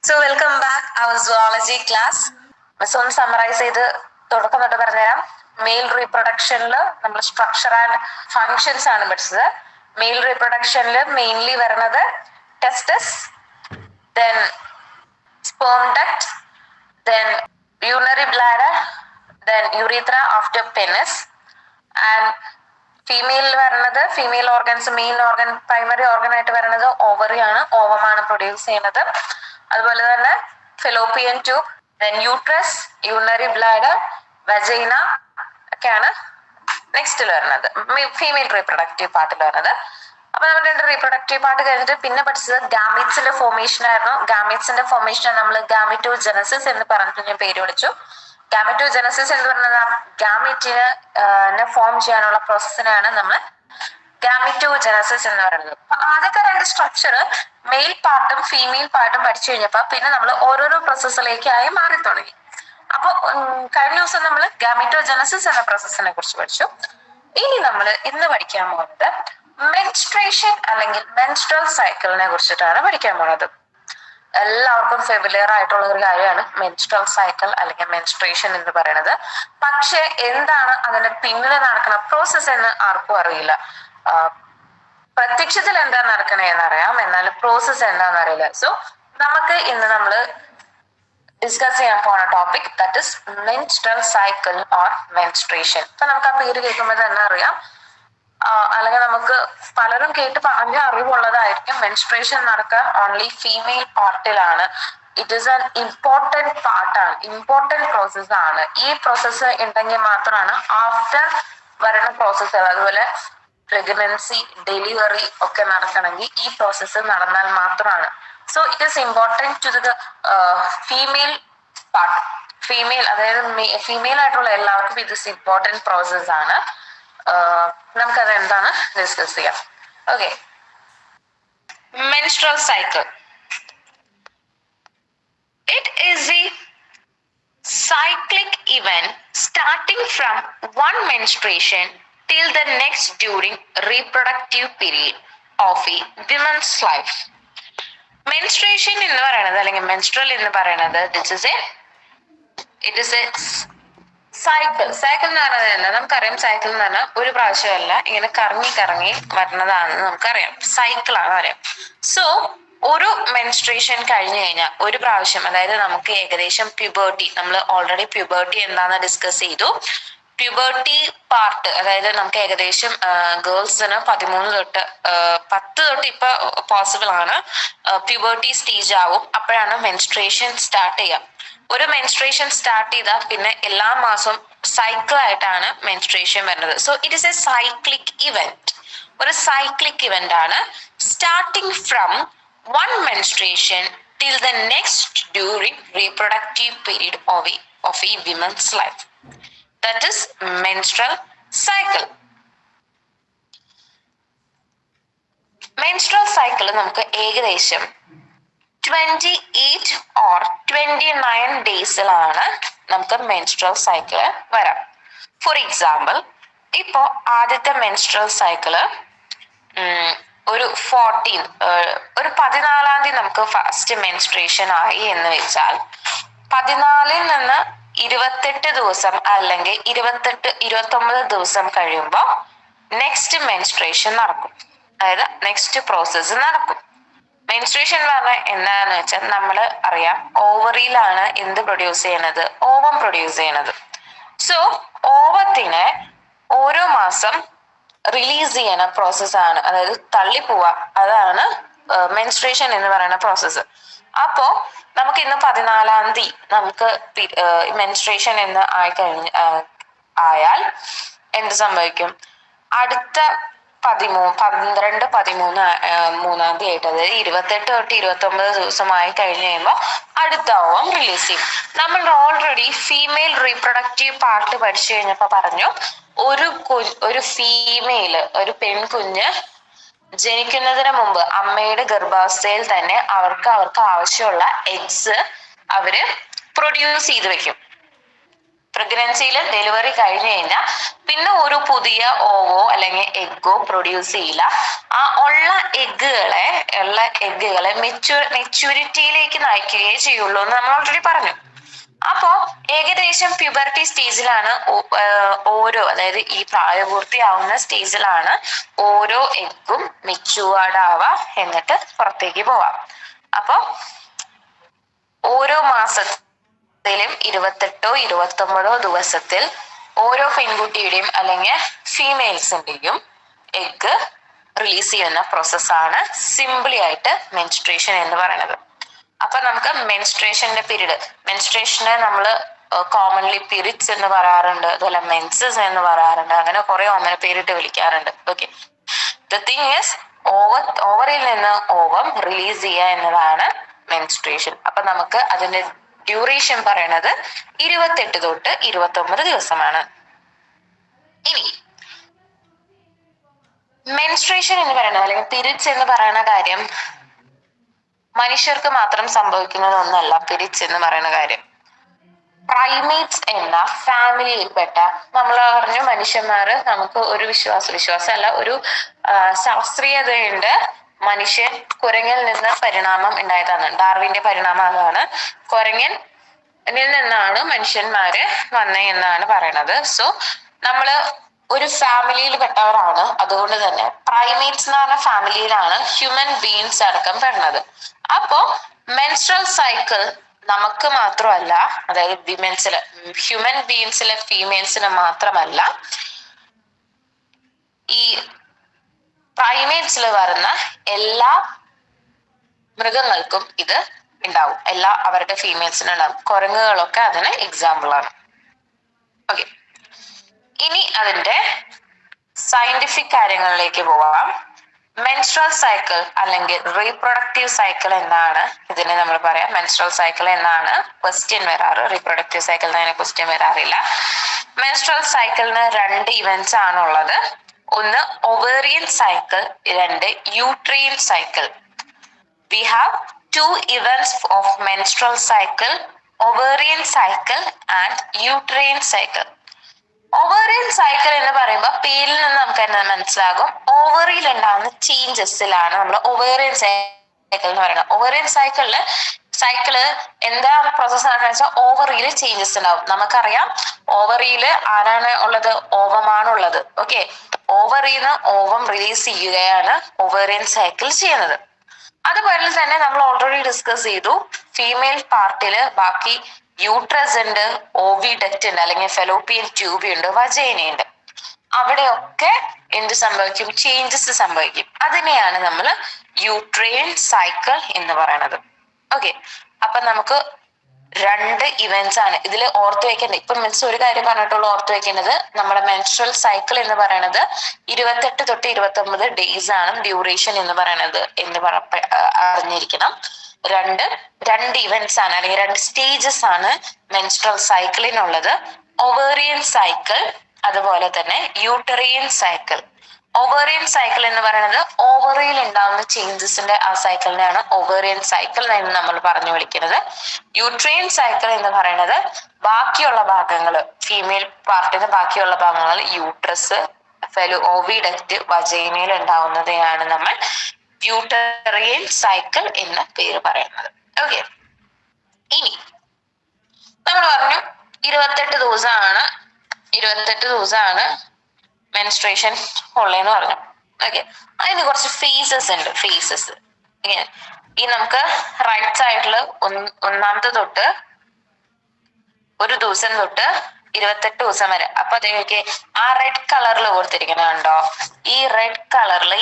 So welcome back our zoology class. Miss ഒന്ന് summarise ചെയ്ത് തുടക്കം തൊട്ട് പറഞ്ഞുതരാം. മെയിൽ റീപ്രൊഡക്ഷനിൽ നമ്മൾ സ്ട്രക്ചർ ആൻഡ് ഫങ്ഷൻസ് ആണ് പഠിച്ചത്. മെയിൽ റീപ്രൊഡക്ഷനിൽ മെയിൻലി വരുന്നത് tests, then sperm duct, then urinary bladder, then urethra after penis, and female വരുന്നത് female organs main organ primary organ ആയിട്ട് വരുന്നത് ഓവറി ആണ്, ഓവമാണ് പ്രൊഡ്യൂസ് ചെയ്യുന്നത്. അതുപോലെ തന്നെ fallopian tube, then uterus, urinary bladder, vagina ഒക്കെയാണ് നെക്സ്റ്റിൽ വരുന്നത് ഫീമെയിൽ റീപ്രൊഡക്റ്റീവ് പാർട്ടിൽ വരുന്നത്. അപ്പൊ നമ്മുടെ റീപ്രൊഡക്റ്റീവ് പാർട്ട് കഴിഞ്ഞിട്ട് പിന്നെ പഠിച്ചത് ഗാമീറ്റ്സിന്റെ ഫോർമേഷൻ ആയിരുന്നു. ഗാമീറ്റ്സിന്റെ ഫോർമേഷൻ നമ്മൾ ഗാമിറ്റോജനസിസ് എന്ന് പറഞ്ഞിട്ട് ഞാൻ പേര് വിളിച്ചു. ഗാമിറ്റോജനസിസ് എന്ന് പറയുന്നത് ഗാമിറ്റിനെ ഫോം ചെയ്യാനുള്ള പ്രോസസ്സിനെയാണ് നമ്മൾ ഗാമിറ്റോജനസിസ് എന്ന് പറയുന്നത്. ആദ്യത്തെ രണ്ട് സ്ട്രക്ചർ മെയിൽ പാർട്ടും ഫീമെയിൽ പാർട്ടും പഠിച്ചു കഴിഞ്ഞപ്പോ പിന്നെ നമ്മൾ ഓരോരോ പ്രോസസ്സിലേക്കായി മാറി തുടങ്ങി. അപ്പൊ കഴിഞ്ഞ ദിവസം നമ്മൾ ഗാമിറ്റോജനസിസ് എന്ന പ്രോസസ്സിനെ കുറിച്ച് പഠിച്ചു. ഇനി നമ്മൾ ഇന്ന് പഠിക്കാൻ പോകുന്നത് മെൻസ്ട്രേഷൻ അല്ലെങ്കിൽ മെൻസ്ട്രൽ സൈക്കിളിനെ കുറിച്ചിട്ടാണ് പഠിക്കാൻ പോകുന്നത്. എല്ലാവർക്കും ഫെമിലിയർ ആയിട്ടുള്ള ഒരു കാര്യമാണ് മെൻസ്ട്രൽ സൈക്കിൾ അല്ലെങ്കിൽ മെൻസ്ട്രേഷൻ എന്ന് പറയുന്നത്. പക്ഷെ എന്താണ് അതിന് പിന്നിൽ നടക്കുന്ന പ്രോസസ്സ് എന്ന് ആർക്കും അറിയില്ല. പ്രത്യക്ഷത്തിൽ എന്താ നടക്കണേന്ന് അറിയാം, എന്നാൽ പ്രോസസ്സ് എന്താണെന്ന് അറിയില്ല. സോ നമുക്ക് ഇന്ന് നമ്മൾ ഡിസ്കസ് ചെയ്യാൻ പോണ topic that is menstrual cycle or menstruation. ഇപ്പൊ നമുക്ക് ആ പേര് കേൾക്കുമ്പോൾ തന്നെ അറിയാം, അല്ലെങ്കിൽ നമുക്ക് പലരും കേട്ട് പറഞ്ഞ അറിവുള്ളതായിരിക്കും, മെൻസ്ട്രേഷൻ നടക്കുക ഓൺലി ഫീമെയിൽ പാർട്ടിലാണ്. ഇറ്റ് ഈസ് ആൻ ഇമ്പോർട്ടൻറ്റ് പാർട്ടാണ്, ഇമ്പോർട്ടൻറ്റ് പ്രോസസ് ആണ്. ഈ പ്രോസസ്സ് ഉണ്ടെങ്കിൽ മാത്രമാണ് ആഫ്റ്റർ വരുന്ന പ്രോസസ്സ്, അതുപോലെ പ്രഗ്നൻസി, ഡെലിവറി ഒക്കെ നടക്കണമെങ്കിൽ ഈ പ്രോസസ്സ് നടന്നാൽ മാത്രമാണ്. So it is important to the female part. Female അതായത് ഫീമെയിൽ ആയിട്ടുള്ള എല്ലാവർക്കും ഇത് ഇമ്പോർട്ടൻറ്റ് പ്രോസസ് ആണ്. നമുക്കത് എന്താണ് ഡിസ്കസ് ചെയ്യാം. Okay, menstrual cycle. It is a cyclic event starting from one menstruation till the next during reproductive period of a woman's life. Menstruation എന്ന് പറയുന്നത് അല്ലെങ്കിൽ menstrual എന്ന് പറയുന്നത് it is a cycle. Cycle എന്ന് പറയുന്നത് എന്താ നമുക്കറിയാം. സൈക്കിൾ എന്ന് പറഞ്ഞാൽ ഒരു പ്രാവശ്യമല്ല, ഇങ്ങനെ കറങ്ങി കറങ്ങി വരുന്നതാണെന്ന് നമുക്കറിയാം. സൈക്കിളാണ് അറിയാം. സോ ഒരു മെൻസ്ട്രേഷൻ കഴിഞ്ഞു കഴിഞ്ഞാൽ ഒരു പ്രാവശ്യം, അതായത് നമുക്ക് ഏകദേശം പ്യൂബേർട്ടി, നമ്മൾ ഓൾറെഡി പ്യൂബേർട്ടി എന്താണെന്ന് ഡിസ്കസ് ചെയ്തു. പ്യൂബേർട്ടി പാർട്ട്, അതായത് നമുക്ക് ഏകദേശം ഗേൾസിന് 13 തൊട്ട് 10 തൊട്ട് ഇപ്പൊ പോസിബിൾ ആണ് പ്യൂബേർട്ടി സ്റ്റേജ് ആവും. അപ്പോഴാണ് മെൻസ്ട്രേഷൻ സ്റ്റാർട്ട് ചെയ്യുക. ഒരു മെൻസ്ട്രേഷൻ സ്റ്റാർട്ട് ചെയ്താൽ പിന്നെ എല്ലാ മാസവും സൈക്കിൾ ആയിട്ടാണ് മെൻസ്ട്രേഷൻ വരുന്നത്. So it is A cyclic event. ഒരു സൈക്ലിക് ഇവന്റ് ആണ്, starting from one menstruation till the next during reproductive period of A women's life. That is menstrual cycle. Menstrual cycle നമുക്ക് ഏകദേശം 28 or 29 ഡേയ്സിലാണ് നമുക്ക് menstrual cycle വരാം. For example, ഇപ്പോ ആദ്യത്തെ menstrual cycle ഒരു 14 തീയതി നമുക്ക് ഫസ്റ്റ് മെൻസ്ട്രേഷൻ ആയി എന്ന് വെച്ചാൽ 14 നിന്ന് 28 ദിവസം അല്ലെങ്കിൽ 29 ദിവസം കഴിയുമ്പോൾ നെക്സ്റ്റ് മെൻസ്ട്രേഷൻ നടക്കും, അതായത് നെക്സ്റ്റ് പ്രോസസ്സ് നടക്കും. മെൻസ്ട്രേഷൻ എന്ന് പറഞ്ഞാൽ എന്താന്ന് വെച്ചാൽ നമ്മൾ അറിയാം ഓവറിയിലാണ് എന്ത് പ്രൊഡ്യൂസ് ചെയ്യണത്, ഓവം പ്രൊഡ്യൂസ് ചെയ്യണത്. സോ ഓവത്തിനെ ഓരോ മാസം റിലീസ് ചെയ്യണ പ്രോസസ്സാണ്, അതായത് തള്ളിപ്പോവാ, അതാണ് മെൻസ്ട്രേഷൻ എന്ന് പറയുന്ന പ്രോസസ്സ്. അപ്പോ നമുക്ക് ഇന്ന് 14 തീയതി നമുക്ക് മെൻസ്ട്രേഷൻ എന്ന് ആയാൽ എന്ത് സംഭവിക്കും? അടുത്ത 12-13 തീയതി ആയിട്ട്, അതായത് 28 തൊട്ട് 29 ദിവസമായി കഴിഞ്ഞ് കഴിയുമ്പോൾ അടുത്ത ഓവം റിലീസ് ചെയ്യും. നമ്മൾ ഓൾറെഡി ഫീമെയിൽ റീപ്രൊഡക്റ്റീവ് പാർട്ട് പഠിച്ചു കഴിഞ്ഞപ്പോ പറഞ്ഞു, ഒരു ഫീമെയില്, ഒരു പെൺകുഞ്ഞ് ജനിക്കുന്നതിന് മുമ്പ് അമ്മയുടെ ഗർഭാവസ്ഥയിൽ തന്നെ അവർക്ക് ആവശ്യമുള്ള എഗ്സ് അവര് പ്രൊഡ്യൂസ് ചെയ്ത് വെക്കും. പ്രഗ്നൻസിയിൽ ഡെലിവറി കഴിഞ്ഞു കഴിഞ്ഞാൽ പിന്നെ ഒരു പുതിയ ഓവോ അല്ലെങ്കിൽ എഗ്ഗോ പ്രൊഡ്യൂസ് ചെയ്യില്ല. ആ ഉള്ള എഗ്ഗുകളെ മെച്യൂരിറ്റിയിലേക്ക് നയിക്കുകയേ ചെയ്യുള്ളൂ എന്ന് നമ്മൾ ഓൾറെഡി പറഞ്ഞു. അപ്പോ ഏകദേശം പ്യൂബർട്ടി സ്റ്റേജിലാണ് ഓരോ, അതായത് ഈ പ്രായപൂർത്തിയാവുന്ന സ്റ്റേജിലാണ് ഓരോ എഗ്ഗും മെച്യൂർഡ് ആവുക, എന്നിട്ട് പുറത്തേക്ക് പോവാം. അപ്പൊ ഓരോ മാസത്തിലും 28 29 ദിവസത്തിൽ ഓരോ പെൺകുട്ടിയുടെയും അല്ലെങ്കിൽ ഫീമെയിൽസിന്റെയും എഗ്ഗ് റിലീസ് ചെയ്യുന്ന പ്രോസസ്സാണ് സിംപിളി ആയിട്ട് മെൻസ്ട്രേഷൻ എന്ന് പറയുന്നത്. അപ്പൊ നമുക്ക് മെൻസ്ട്രേഷന്റെ പീരീഡ്, മെൻസ്ട്രേഷനെ നമ്മൾ കോമൺലി പിരിഡ്സ് എന്ന് പറയാറുണ്ട്, അതുപോലെ മെൻസസ് എന്ന് പറയാറുണ്ട്, അങ്ങനെ കുറെ പേരിട്ട് വിളിക്കാറുണ്ട്. ഓക്കെ, ദ തിങ് ഈസ് ഓവറിൽ നിന്ന് ഓവം റിലീസ് ചെയ്യുക എന്നതാണ് മെൻസ്ട്രേഷൻ. അപ്പൊ നമുക്ക് അതിന്റെ ഡ്യൂറേഷൻ പറയണത് 28 തൊട്ട് 29 ദിവസമാണ്. ഇനി മെൻസ്ട്രേഷൻ എന്ന് പറയുന്നത് അല്ലെങ്കിൽ പീരിയഡ്സ് എന്ന് പറയുന്ന കാര്യം മനുഷ്യർക്ക് മാത്രം സംഭവിക്കുന്നത് ഒന്നല്ല. പീരിയഡ്സ് എന്ന് പറയുന്ന കാര്യം പ്രൈമേറ്റ്സ് എന്ന ഫാമിലിയിൽപ്പെട്ട, നമ്മൾ പറഞ്ഞു മനുഷ്യന്മാര്, നമുക്ക് ഒരു വിശ്വാസമല്ല, ഒരു ശാസ്ത്രീയതയുണ്ട്. മനുഷ്യൻ കുരങ്ങിൽ നിന്ന് പരിണാമം ഉണ്ടായതാണ്, ഡാർവിന്റെ പരിണാമം. അതാണ് കുരങ്ങനിൽ നിന്നാണ് മനുഷ്യന്മാര് വന്നേ എന്നാണ് പറയണത്. സോ നമ്മള് ഒരു ഫാമിലിയിൽ പെട്ടവരാണ്. അതുകൊണ്ട് തന്നെ പ്രൈമേറ്റ്സ് എന്ന് പറഞ്ഞ ഫാമിലിയിലാണ് ഹ്യൂമൻ ബീയിങ്സ് അടക്കം പെടുന്നത്. അപ്പോ മെൻസ്ട്രൽ സൈക്കിൾ നമുക്ക് മാത്രമല്ല, അതായത് വിമൻസില്, ഹ്യൂമൻ ബീയിങ്സിലെ ഫീമെയിൽസിന് മാത്രമല്ല, ഈ പ്രൈമേറ്റ്സിൽ വരുന്ന എല്ലാ മൃഗങ്ങൾക്കും ഇത് ഉണ്ടാവും. അവരുടെ ഫീമെയിൽസിന് ഉണ്ടാവും. കുരങ്ങുകളൊക്കെ അതിന് എക്സാമ്പിൾ ആണ്. ഓക്കെ, ഇനി അതിന്റെ സയന്റിഫിക് കാര്യങ്ങളിലേക്ക് പോവാം. മെൻസ്ട്രൽ സൈക്കിൾ അല്ലെങ്കിൽ റീപ്രൊഡക്റ്റീവ് സൈക്കിൾ എന്നാണ് ഇതിനെ നമ്മൾ പറയാം. മെൻസ്ട്രൽ സൈക്കിൾ എന്നാണ് ക്വസ്റ്റ്യൻ വരാറ്. റീപ്രൊഡക്റ്റീവ് സൈക്കിൾ തന്നെ ക്വസ്റ്റ്യൻ വരാറില്ല. മെൻസ്ട്രൽ സൈക്കിളിന് 2 ഇവന്റ്സ് ആണുള്ളത്. ഒന്ന് ovarian cycle, 2 uterine cycle. We have 2 events of menstrual cycle, ovarian cycle and uterine cycle. Ovarian cycle എന്ന് പറയുമ്പോൾ പേരിൽ നിന്ന് നമുക്ക് തന്നെ മനസ്സിലാകും, ഓവറിയിൽ ഉണ്ടാകുന്ന ചേഞ്ചസിലാണ് നമ്മൾ ഓവേറിയൻ സൈക്കിൾ എന്ന് പറയുന്നത്. ഓവറിയൻ സൈക്കിള് എന്താ പ്രോസസ് ആണെന്ന് വെച്ചാൽ ഓവറിയിൽ ചേഞ്ചസ് ഉണ്ടാവും. നമുക്കറിയാം ഓവറിയിൽ ആരാണ് ഉള്ളത്? ഓവമാണുള്ളത്. ഓക്കെ, ഓവറിന്ന് ഓവം റിലീസ് ചെയ്യുകയാണ് ഓവേറിയൻ സൈക്കിൾ ചെയ്യുന്നത്. അതുപോലെ തന്നെ നമ്മൾ ഓൾറെഡി ഡിസ്കസ് ചെയ്തു, ഫീമെയിൽ പാർട്ടില് ബാക്കി യൂട്രസ് ഉണ്ട്, ഓവിഡക്റ്റ് ഉണ്ട്, അല്ലെങ്കിൽ ഫെലോപ്പിയൻ ട്യൂബ് ഉണ്ട്, വജൈനയുണ്ട്. അവിടെയൊക്കെ എന്ത് സംഭവിക്കും? ചേഞ്ചസ് സംഭവിക്കും. അതിനെയാണ് നമ്മൾ യൂട്രൈൻ സൈക്കിൾ എന്ന് പറയുന്നത്. ഓക്കെ, അപ്പൊ നമുക്ക് 2 ഇവന്റ്സ് ആണ് ഇതിൽ ഓർത്ത് വെക്കേണ്ടത്. ഇപ്പൊ മീൻസ് ഒരു കാര്യം പറഞ്ഞിട്ടുള്ളൂ ഓർത്ത് വെക്കേണ്ടത്, നമ്മുടെ മെൻസ്ട്രൽ സൈക്കിൾ എന്ന് പറയുന്നത് 28 തൊട്ട് 29 ഡേയ്സ് ആണ് ഡ്യൂറേഷൻ എന്ന് പറയുന്നത് എന്ന് അറിഞ്ഞിരിക്കണം. 2 ഇവന്റ്സ് ആണ്, അല്ലെങ്കിൽ 2 സ്റ്റേജസ് ആണ് മെൻസ്ട്രൽ സൈക്കിളിനുള്ളത്. ഒവേറിയൻ സൈക്കിൾ, അതുപോലെ തന്നെ യൂട്ടറിയൻ സൈക്കിൾ. ഓവേറിയൻ സൈക്കിൾ എന്ന് പറയുന്നത് ഓവറിയിൽ ഉണ്ടാകുന്ന ചേഞ്ചസിന്റെ ആ സൈക്കിളിനെയാണ് ഓവേറിയൻ സൈക്കിൾ എന്ന് നമ്മൾ പറഞ്ഞു വിളിക്കുന്നത്. യൂട്രൈൻ സൈക്കിൾ എന്ന് പറയുന്നത് ബാക്കിയുള്ള ഭാഗങ്ങൾ, ഫീമെയിൽ പാർട്ടിന് ബാക്കിയുള്ള ഭാഗങ്ങൾ, യൂട്രസ്, ഓവിഡക്റ്റ്, വജൈനയിൽ ഉണ്ടാവുന്നതിനാണ് നമ്മൾ യൂട്ടറിയൻ സൈക്കിൾ എന്ന പേര് പറയുന്നത്. ഓക്കെ, ഇനി നമ്മൾ പറഞ്ഞു 28 ദിവസമാണ് മെൻസ്ട്രേഷൻ ഉള്ളതെന്ന് പറഞ്ഞു. ഓക്കെ, അതിന് കുറച്ച് ഫേസസ് ഉണ്ട്. ഈ നമുക്ക് റൈറ്റ് സൈഡില് ഒന്നാമത്തെ തൊട്ട് ഒരു ദിവസം തൊട്ട് 28 ദിവസം വരെ. അപ്പൊ അതൊക്കെ ആ റെഡ് കളറിൽ ഓർത്തിരിക്കണുണ്ടോ? ഈ റെഡ് കളറിൽ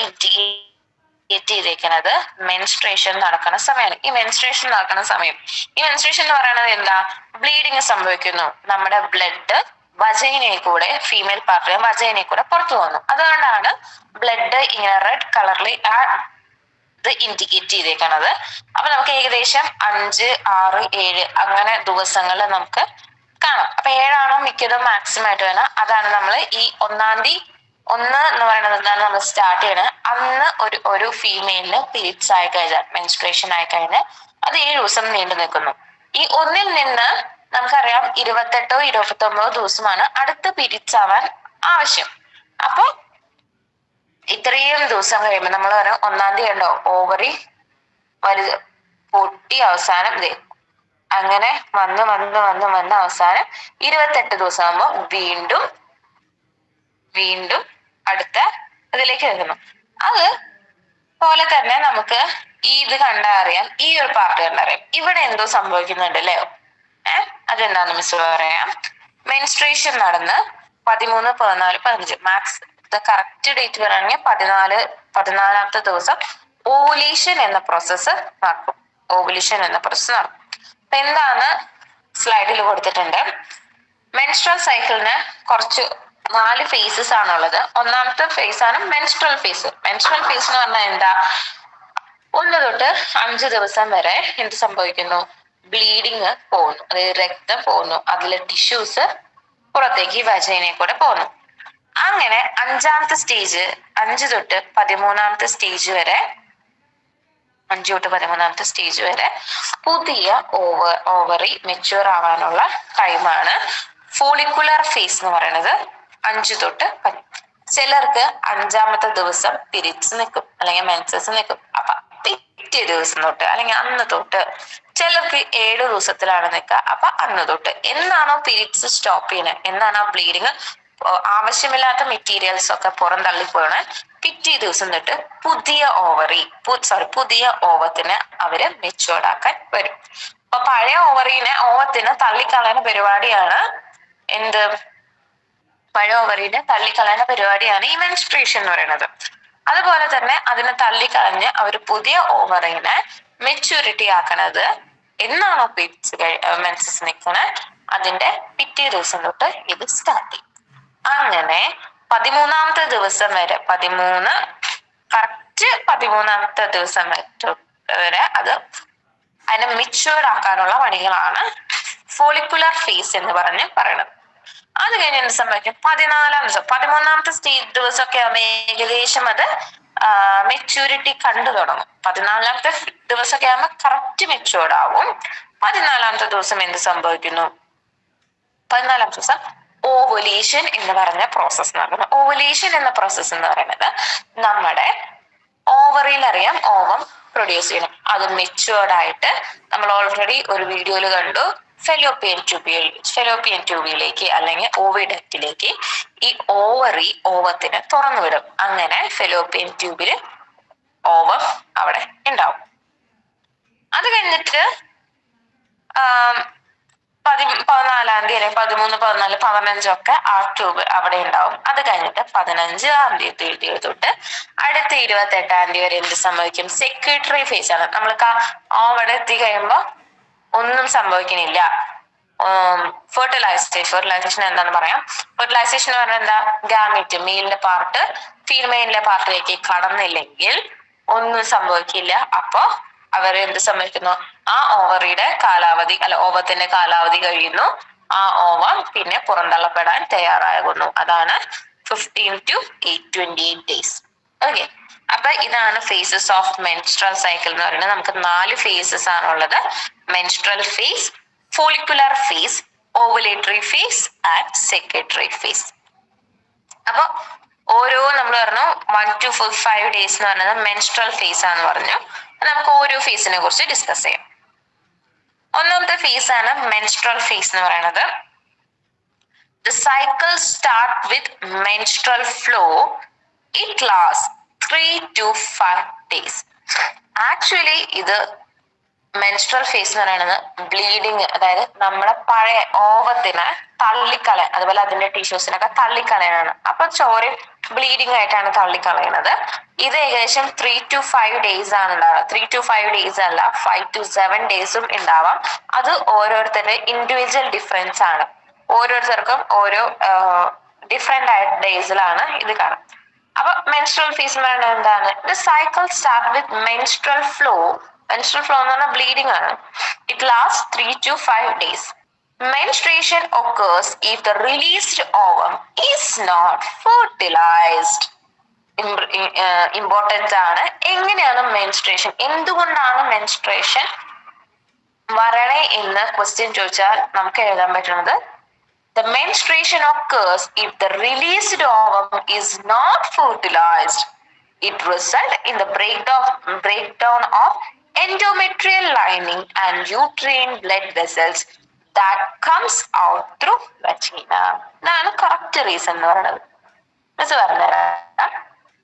ചെയ്തേക്കുന്നത് മെൻസ്ട്രേഷൻ നടക്കുന്ന സമയമാണ്. ഈ മെൻസ്ട്രേഷൻ നടക്കുന്ന സമയം, ഈ മെൻസ്ട്രേഷൻ എന്ന് പറയുന്നത് എന്താ? ബ്ലീഡിങ് സംഭവിക്കുന്നു. നമ്മുടെ ബ്ലഡ് വജൈനയിൽ കൂടെ, ഫീമെയിൽ പാർട്ടിലെ വജൈനയിൽ കൂടെ പുറത്തു പോകുന്നു. അതുകൊണ്ടാണ് ബ്ലഡ് ഇങ്ങനെ റെഡ് കളറിൽ ഇത് ഇൻഡിക്കേറ്റ് ചെയ്തേക്കണത്. അപ്പൊ നമുക്ക് ഏകദേശം 5, 6, 7 അങ്ങനെ ദിവസങ്ങൾ നമുക്ക് കാണാം. അപ്പൊ 7 മിക്കതും മാക്സിമം ആയിട്ട് വേണം. അതാണ് നമ്മൾ ഈ 1 എന്ന് പറയുന്നത് എന്താണ് നമ്മൾ സ്റ്റാർട്ട് ചെയ്യണത്. അന്ന് ഒരു ഫീമെയിലിന് പീരീഡ്സ് ആയി കഴിഞ്ഞാൽ, മെൻസ്ട്രേഷൻ ആയി കഴിഞ്ഞാൽ അത് 7 ദിവസം നീണ്ടു നിൽക്കുന്നു. ഈ 1ൽ നിന്ന് നമുക്കറിയാം 28 29 ദിവസമാണ് അടുത്ത പീരീഡ്സ് ആവാൻ ആവശ്യം. അപ്പൊ ഇത്രയും ദിവസം കഴിയുമ്പോൾ നമ്മൾ പറയാം 1-ാം തീയതി ഉണ്ടോ ഓവറി വലുത് പൊട്ടി അവസാനം അങ്ങനെ വന്ന് അവസാനം 28 ദിവസം ആകുമ്പോൾ വീണ്ടും അടുത്ത ഇതിലേക്ക് വെക്കുന്നു. അത് പോലെ തന്നെ നമുക്ക് ഇത് കണ്ടറിയാം, ഈ ഒരു പാർട്ട് കണ്ടറിയാം. ഇവിടെ എന്തോ സംഭവിക്കുന്നുണ്ട് അല്ലേ? അതെന്താന്ന് മിസ് പറയാം. മെൻസ്ട്രേഷൻ നടന്ന് 13, 14, 15 മാക്സ് കറക്റ്റ് ഡേറ്റ് പറയുകയാണെങ്കിൽ 14-ാമത്തെ ദിവസം ഓവുലേഷൻ എന്ന പ്രോസസ്സ് നടക്കും. അപ്പൊ എന്താണ് സ്ലൈഡിൽ കൊടുത്തിട്ടുണ്ട്. മെൻസ്ട്രൽ സൈക്കിളിന് കുറച്ച് 4 ഫേസസ് ആണുള്ളത്. ഒന്നാമത്തെ ഫേസ് ആണ് മെൻസ്ട്രൽ ഫേസ്. മെൻസ്ട്രൽ ഫേസ് എന്ന് പറഞ്ഞാൽ എന്താ? 1 തൊട്ട് 5 ദിവസം വരെ എന്ത് സംഭവിക്കുന്നു? ബ്ലീഡിങ് പോകുന്നു, അതായത് രക്തം പോകുന്നു, അതിലെ ടിഷ്യൂസ് പുറത്തേക്ക് വജൈനെ കൂടെ പോകുന്നു. അങ്ങനെ 5-ാമത്തെ സ്റ്റേജ് 5 തൊട്ട് 13-ാമത്തെ സ്റ്റേജ് വരെ പുതിയ ഓവറി മെച്യൂർ ആവാനുള്ള ടൈമാണ് ഫോളിക്കുലർ ഫേസ് എന്ന് പറയുന്നത്. 5 തൊട്ട് ചിലർക്ക് 5-ാമത്തെ ദിവസം പീരീഡ്സ് നിൽക്കും, അല്ലെങ്കിൽ മെൻസസ് നിൽക്കും. അപ്പൊ പിറ്റേ ദിവസം തൊട്ട് അല്ലെങ്കിൽ അന്ന് തൊട്ട്, ചിലർക്ക് 7 ദിവസത്തിലാണ് നിൽക്കുക. അപ്പൊ അന്ന് തൊട്ട് എന്നാണോ പീരീഡ്സ് സ്റ്റോപ്പ് ചെയ്യുന്നത്, എന്നാണോ ബ്ലീഡിങ് ആവശ്യമില്ലാത്ത മെറ്റീരിയൽസ് ഒക്കെ പുറം തള്ളിപ്പോണ പിറ്റേ ദിവസം തൊട്ട് പുതിയ ഓവത്തിനെ അവര് മെച്ചുവേർഡ് ആക്കാൻ വരും. അപ്പൊ പഴയ ഓവത്തിനെ തള്ളിക്കളയുന്ന പരിപാടിയാണ് ഈ മെൻസ്ട്രേഷൻ എന്ന് പറയുന്നത്. അതുപോലെ തന്നെ അതിനെ തള്ളിക്കളഞ്ഞ് അവർ പുതിയ ഓവറിനെ മെച്യൂരിറ്റി ആക്കണത് എന്നാണോ മെൻസസ് നിൽക്കണേ അതിന്റെ പിറ്റേ ദിവസം തൊട്ട് ഇത് സ്റ്റാർട്ട് ചെയ്യും. അങ്ങനെ 13-ാമത്തെ ദിവസം വരെ 13-ാമത്തെ ദിവസം വരെ അതിനെ മെച്യൂർഡ് ആക്കാനുള്ള പണികളാണ് ഫോളിക്കുലർ ഫേസ് എന്ന് പറയുന്നത്. അത് കഴിഞ്ഞ് എന്ത് സംഭവിക്കും? 14-ാം ദിവസം 13-ാമത്തെ ദിവസമൊക്കെ ആകുമ്പോൾ ഏകദേശം അത് മെച്യൂരിറ്റി കണ്ടു തുടങ്ങും. 14-ാമത്തെ ദിവസമൊക്കെ ആകുമ്പോൾ കറക്റ്റ് മെച്യൂർഡ് ആവും. 14-ാമത്തെ ദിവസം എന്ത് സംഭവിക്കുന്നു? 14-ാമത്തെ ദിവസം ഓവുലേഷൻ എന്ന് പറഞ്ഞ പ്രോസസ് നടക്കുന്നു. ഓവുലേഷൻ എന്ന പ്രോസസ് എന്ന് പറയുന്നത് നമ്മുടെ ഓവറിൽ അറിയാം ഓവം പ്രൊഡ്യൂസ് ചെയ്യണം. അത് മെച്യൂർഡ് ആയിട്ട് നമ്മൾ ഓൾറെഡി ഒരു വീഡിയോയിൽ കണ്ടു. ഫെലോപ്പിയൻ ട്യൂബിലേക്ക് അല്ലെങ്കിൽ ഓവിഡക്റ്റിലേക്ക് ഈ ഓവത്തിനെ തുറന്നു വിടും. അങ്ങനെ ഫെലോപ്പിയൻ ട്യൂബില് ഓവം അവിടെ ഉണ്ടാവും. അത് കഴിഞ്ഞിട്ട് 14-ാം തീയതി അല്ലെങ്കിൽ 13, 14, 15 ഒക്കെ ആ ട്യൂബ് അവിടെ ഉണ്ടാവും. അത് കഴിഞ്ഞിട്ട് 15-ാം തീയതി തൊട്ട് അടുത്ത 28-ാം തീയതി വരെ എന്ത് സംഭവിക്കും? സെക്രട്ടറി ഫേസ് ആണ്. നമ്മൾക്ക് അവിടെ എത്തി കഴിയുമ്പോ ഒന്നും സംഭവിക്കുന്നില്ല. ഫെർട്ടിലൈസേഷൻ എന്താന്ന് പറയാം. ഫെർട്ടിലൈസേഷൻ എന്ന് പറഞ്ഞാൽ എന്താ? ഗാമീറ്റ് മെയിലിന്റെ പാർട്ട് ഫീമെയിലിന്റെ പാർട്ടിലേക്ക് കടന്നില്ലെങ്കിൽ ഒന്നും സംഭവിക്കില്ല. അപ്പോ എന്ത് സംഭവിക്കുന്നു? ആ ഓവത്തിന്റെ കാലാവധി കഴിയുന്നു. ആ ഓവം പിന്നെ പുറന്തള്ളപ്പെടാൻ തയ്യാറാകുന്നു. അതാണ് 15 to 28 ഡേയ്സ്. ഓക്കെ, അപ്പൊ ഇതാണ് ഫേസസ് ഓഫ് മെൻസ്ട്രൽ സൈക്കിൾ എന്ന് പറയുന്നത്. നമുക്ക് 4 ഫേസസ് ആണുള്ളത്. Menstrual phase, follicular phase, ovulatory phase and secretory phase. അപ്പൊ ഓരോ നമ്മൾ പറഞ്ഞു 1 to 5 ഡേയ്സ് എന്ന് പറയുന്നത് മെൻസ്ട്രൽ ഫേസ് ആണെന്ന് പറഞ്ഞു. നമുക്ക് ഓരോ ഫേസിനെ കുറിച്ച് ഡിസ്കസ് ചെയ്യാം. ഒന്നാമത്തെ ഫേസ് ആണ് മെൻസ്ട്രൽ ഫേസ് എന്ന് പറയുന്നത്. The cycle start with menstrual flow. It lasts 3 to 5 days. Actually ഇത് മെൻസ്ട്രൽ ഫേസ് എന്ന് പറയുന്നത് ബ്ലീഡിങ്, അതായത് നമ്മുടെ പഴയ ഓവത്തിനെ തള്ളിക്കളയാൻ, അതുപോലെ അതിന്റെ ടിഷ്യൂസിനൊക്കെ തള്ളിക്കളയാനാണ്. അപ്പൊ ചോരയും ബ്ലീഡിങ് ആയിട്ടാണ് തള്ളിക്കളയുന്നത്. ഇത് ഏകദേശം 3 to 5 ഡേയ്സ് ആണ് ഉണ്ടാവുക. 3 to 5 ഡേയ്സ് അല്ല, 5 to 7 ഡേയ്സും ഉണ്ടാവാം. അത് ഓരോരുത്തരുടെ ഇൻഡിവിജ്വൽ ഡിഫറൻസ് ആണ്. ഓരോരുത്തർക്കും ഓരോ ഡിഫറെന്റ് ആയ ഡേയ്സിലാണ് ഇത് കാണാം. അപ്പൊ മെൻസ്ട്രൽ ഫേസ് എന്ന് പറയുന്നത് എന്താണ്? The cycle start with menstrual flow. Menstrual flow എന്ന് പറഞ്ഞാൽ ബ്ലീഡിംഗ് ആണ്. It last 3 to 5 days. Menstruation occurs if the released ovum is not fertilized. Important ആണ്. എങ്ങനെയാണ് മെൻസ്ട്രേഷൻ, എന്തുകൊണ്ടാണ് മെൻസ്ട്രേഷൻ വരണേ എന്ന് ക്വസ്റ്റ്യൻ ചോദിച്ചാൽ നമുക്ക് എഴുതാൻ പറ്റുന്നത് the menstruation occurs if the released ovum is not fertilized. It results in the breakdown of endometrial lining and uterine blood vessels that comes out through vagina. ഇതാണ് കറക്റ്റ് റീസൺ എന്ന് പറയുന്നത്. Miss പറഞ്ഞുതരാം.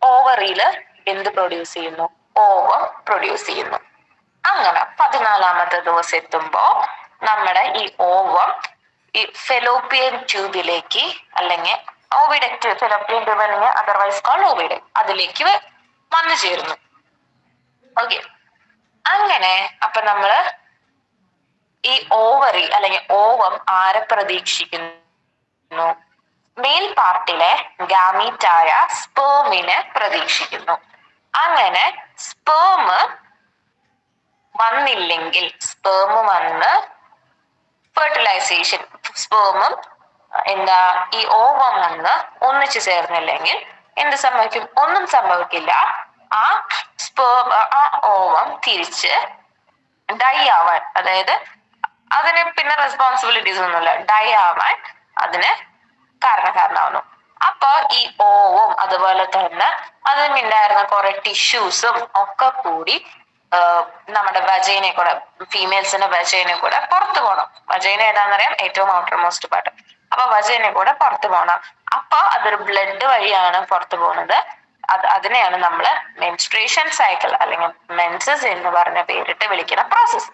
ഓവറിയില് എന്ത് produce ചെയ്യുന്നു? Ovum produce ചെയ്യുന്നു. അങ്ങനെ 14ാമത്തെ ദിവസം എത്തുമ്പോ നമ്മുടെ ഈ ഓവം ഈ ഫെലോപ്പിയൻ ട്യൂബിലേക്ക് അല്ലെങ്കിൽ ഓവിഡക്റ്റ്, ഫെലോപ്പിയൻ ട്യൂബ് അല്ലെങ്കിൽ അതർവൈസ് കോൾഡ് ഓവിഡക്റ്റ്, അതിലേക്ക് വന്നു ചേരുന്നു. ഓക്കെ, അങ്ങനെ അപ്പൊ നമ്മള് ഈ ഓവറി അല്ലെങ്കിൽ ഓവം ആരെ പ്രതീക്ഷിക്കുന്നു? മെയിൽ പാർട്ടിലെ ഗാമീറ്റായ സ്പേമിനെ പ്രതീക്ഷിക്കുന്നു. അങ്ങനെ സ്പേം വന്നില്ലെങ്കിൽ, സ്പേം വന്ന് ഫെർട്ടിലൈസേഷൻ, സ്പേമും ഈ ഓവം വന്ന് ഒന്നിച്ചു ചേർന്നില്ലെങ്കിൽ എന്ത് സംഭവിക്കും? ഒന്നും സംഭവിക്കില്ല. ആ ഓവം തിരിച്ച് ഡൈ ആവാൻ, അതായത് അതിന് പിന്നെ റെസ്പോൺസിബിലിറ്റീസ് ഒന്നുമില്ല, ഡൈ ആവാൻ അതിന് കാരണക്കാരനാവുന്നു. അപ്പൊ ഈ ഓവും അതുപോലെ തന്നെ അതിനുണ്ടായിരുന്ന കുറെ ടിഷ്യൂസും ഒക്കെ കൂടി നമ്മുടെ വജൈനെ കൂടെ, ഫീമെയിൽസിന്റെ വജൈനെ കൂടെ പുറത്തു പോകണം. വജൈന ഏതാണെന്നറിയാം, ഏറ്റവും ഔട്ടർ മോസ്റ്റ് പാർട്ട്. അപ്പൊ വജൈനെ കൂടെ പുറത്തു പോകണം. അപ്പൊ അതൊരു ബ്ലഡ് വഴിയാണ് പുറത്തു പോകുന്നത്. അതിനെയാണ് നമ്മള് മെൻസ്ട്രേഷൻ സൈക്കിൾ അല്ലെങ്കിൽ മെൻസസ് എന്ന് പറഞ്ഞ പേരിട്ട് വിളിക്കുന്ന പ്രോസസ്.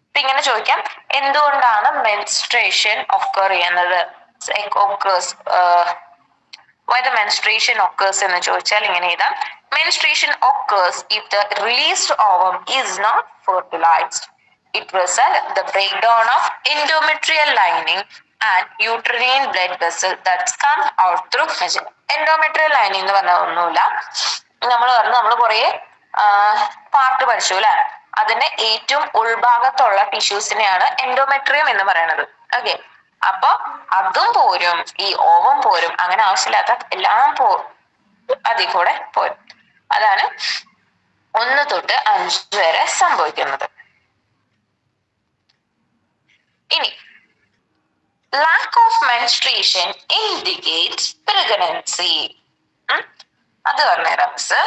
അപ്പൊ ഇങ്ങനെ ചോദിക്കാം, എന്തുകൊണ്ടാണ് മെൻസ്ട്രേഷൻ ഒക്കർ ചെയ്യുന്നത്? Why the menstruation occurs എന്ന് ചോദിച്ചാൽ ഇങ്ങനെ എഴുതാം. Menstruation occurs if the released ovum is not fertilized. It results the breakdown of endometrial lining and uterine blood vessel that come out through vagina. Endometrial lining എന്ന് പറഞ്ഞാൽ ഒന്നുമില്ല, നമ്മൾ കുറെ part പഠിച്ചു അല്ലെ, അതിന്റെ ഏറ്റവും ഉൾഭാഗത്തുള്ള ടിഷ്യൂസിനെയാണ് എൻഡോമെട്രിയം എന്ന് പറയുന്നത്. ഓക്കെ, അപ്പൊ അതും പോരും, ഈ ഓവം പോരും, അങ്ങനെ ആവശ്യമില്ലാത്ത എല്ലാം അതിൽ കൂടെ പോരും. അതാണ് 1 തൊട്ട് 5 വരെ സംഭവിക്കുന്നത്. ഇനി lack of menstruation indicates pregnancy. അത് പറഞ്ഞുതരാം മിസ്.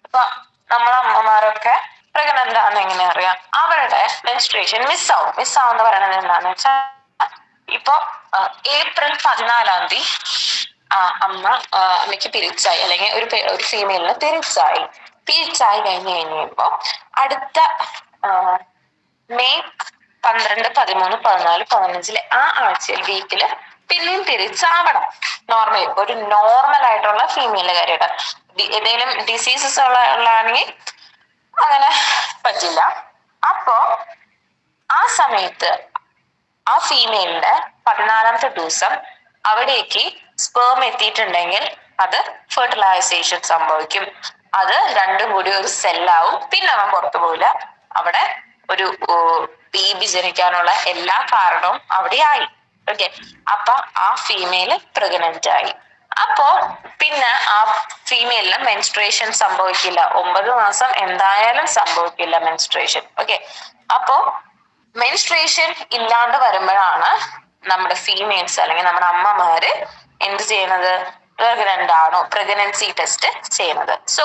ഇപ്പൊ നമ്മളെ അമ്മമാരൊക്കെ പ്രഗ്നന്റ് ആണെന്ന് എങ്ങനെ അറിയാം? അവരുടെ മെൻസ്ട്രേഷൻ മിസ്സാവും എന്ന് പറയുന്നത് എന്താന്ന് വെച്ചാൽ, ഇപ്പൊ ഏപ്രിൽ 14 അമ്മയ്ക്ക് പിരിച്ചായി, അല്ലെങ്കിൽ ഒരു ഫീമെയിലിന് പിരിച്ചായി കഴിയുമ്പോ അടുത്ത മെയ് 12, 13, 14, 15 ആ ആഴ്ചയിൽ വീക്കില് പിന്നെയും പിരിച്ചാവണം. ഒരു നോർമൽ ആയിട്ടുള്ള ഫീമെയിലിന്റെ കാര്യമായിട്ട്. ഏതെങ്കിലും ഡിസീസസ് ഉള്ളതാണെങ്കിൽ അങ്ങനെ പറ്റില്ല. അപ്പോ ആ സമയത്ത് ആ ഫീമെയിലിന്റെ 14ാമത്തെ ദിവസം അവിടേക്ക് സ്പേം എത്തിയിട്ടുണ്ടെങ്കിൽ അത് ഫെർട്ടിലൈസേഷൻ സംഭവിക്കും. അത് രണ്ടും കൂടി ഒരു സെല്ലാവും. പിന്നെ അവൻ പുറത്തു പോവില്ല. അവിടെ ഒരു ബേബി ജനിക്കാനുള്ള എല്ലാ കാരണവും അവിടെ ആയി. ഓക്കെ, അപ്പൊ ആ ഫീമെയില് പ്രഗ്നന്റ് ആയി. അപ്പോ പിന്നെ ആ ഫീമെയിലിന് മെൻസ്ട്രേഷൻ സംഭവിക്കില്ല. 9 മാസം എന്തായാലും സംഭവിക്കില്ല മെൻസ്ട്രേഷൻ. ഓക്കെ, അപ്പോ മെൻസ്ട്രേഷൻ ഇല്ലാണ്ട് വരുമ്പോഴാണ് നമ്മുടെ ഫീമെയിൽസ് അല്ലെങ്കിൽ നമ്മുടെ അമ്മമാര് എന്ത് ചെയ്യുന്നത്? പ്രഗ്നന്റ് ആണോ, പ്രഗ്നൻസി ടെസ്റ്റ് ചെയ്യുന്നത്. So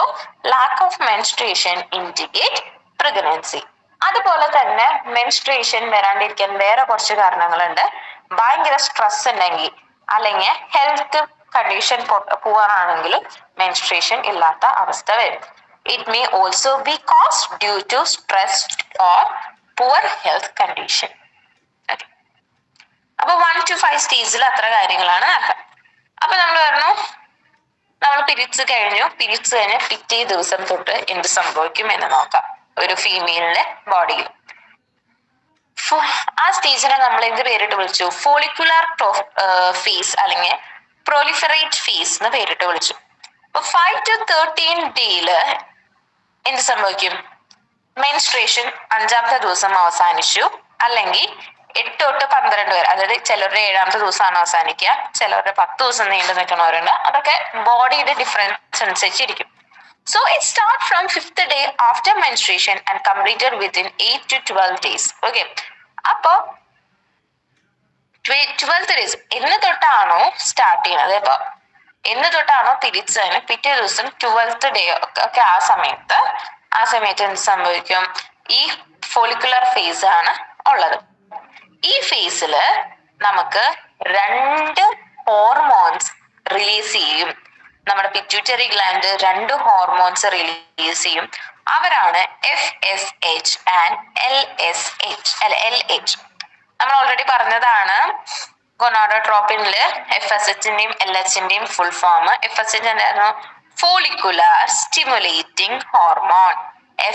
lack of menstruation indicate pregnancy. അതുപോലെ തന്നെ മെൻസ്ട്രേഷൻ വരാണ്ടിരിക്കാൻ വേറെ കുറച്ച് കാരണങ്ങളുണ്ട്. ഭയങ്കര സ്ട്രെസ് ഉണ്ടെങ്കിൽ അല്ലെങ്കിൽ ഹെൽത്ത് കണ്ടീഷൻ പൂവറാണെങ്കിലും മെൻസ്ട്രേഷൻ ഇല്ലാത്ത അവസ്ഥ വരും. It may also be caused due to stress or poor health condition. അപ്പൊ 1 to 5 സ്റ്റേജിൽ അത്ര കാര്യങ്ങളാണ് ആക്കുക. അപ്പൊ നമ്മൾ പറഞ്ഞു, നമ്മൾ പിരിച്ചു കഴിഞ്ഞ പിറ്റേ ദിവസം തൊട്ട് എന്ത് സംഭവിക്കും എന്ന് നോക്കാം ഒരു ഫീമെയിലിന്റെ ബോഡിയിൽ. ആ സ്റ്റേജിനെ നമ്മൾ എന്ത് പേരിട്ട് വിളിച്ചു? ഫോളിക്കുലാർ ഫേസ് അല്ലെങ്കിൽ പ്രൊലിഫറേറ്റ് ഫേസ് എന്ന് പേരിട്ട് വിളിച്ചു. അപ്പൊ 5 to 13 ഡേയില് എന്ത് സംഭവിക്കും? മെൻസ്ട്രേഷൻ 5ാമത്തെ ദിവസം അവസാനിച്ചു, അല്ലെങ്കിൽ 8 തൊട്ട് 12 വരെ, അതായത് ചിലരുടെ 7ാമത്തെ ദിവസമാണ് അവസാനിക്കുക, ചിലരുടെ 10 ദിവസം നീണ്ടു നിൽക്കുന്നവരുണ്ട്. അതൊക്കെ ബോഡിയുടെ ഡിഫറൻസ് അനുസരിച്ചിരിക്കും. So it starts from 5th day after menstruation and completed within 8 to 12 days. Okay. അപ്പോ 12th days എന്ന് തൊട്ടാണോ സ്റ്റാർട്ട് ചെയ്യുന്നത്? ഇപ്പൊ എന്ന് തൊട്ടാണോ തിരിച്ചതിന് പിറ്റേ ദിവസം 12th ഡേ ഒക്കെ ആ സമയത്ത് എന്ത് സംഭവിക്കും? ഈ ഫോളിക്കുലർ ഫേസ് ആണ് ഉള്ളത്. ഈ ഫേസില് നമുക്ക് 2 ഹോർമോൺസ് റിലീസ് ചെയ്യും. നമ്മുടെ പിറ്റ്യൂട്ടറി ഗ്ലാൻഡ് 2 ഹോർമോൺസ് റിലീസ് ചെയ്യും. അവരാണ് FSH ആൻഡ് LH. നമ്മൾ ഓൾറെഡി പറഞ്ഞതാണ് ഗൊണാഡോട്രോപ്പിനില് FSHന്റെയും LHന്റെയും ഫുൾ ഫോം. FSH എന്തായിരുന്നു? Follicular stimulating hormone.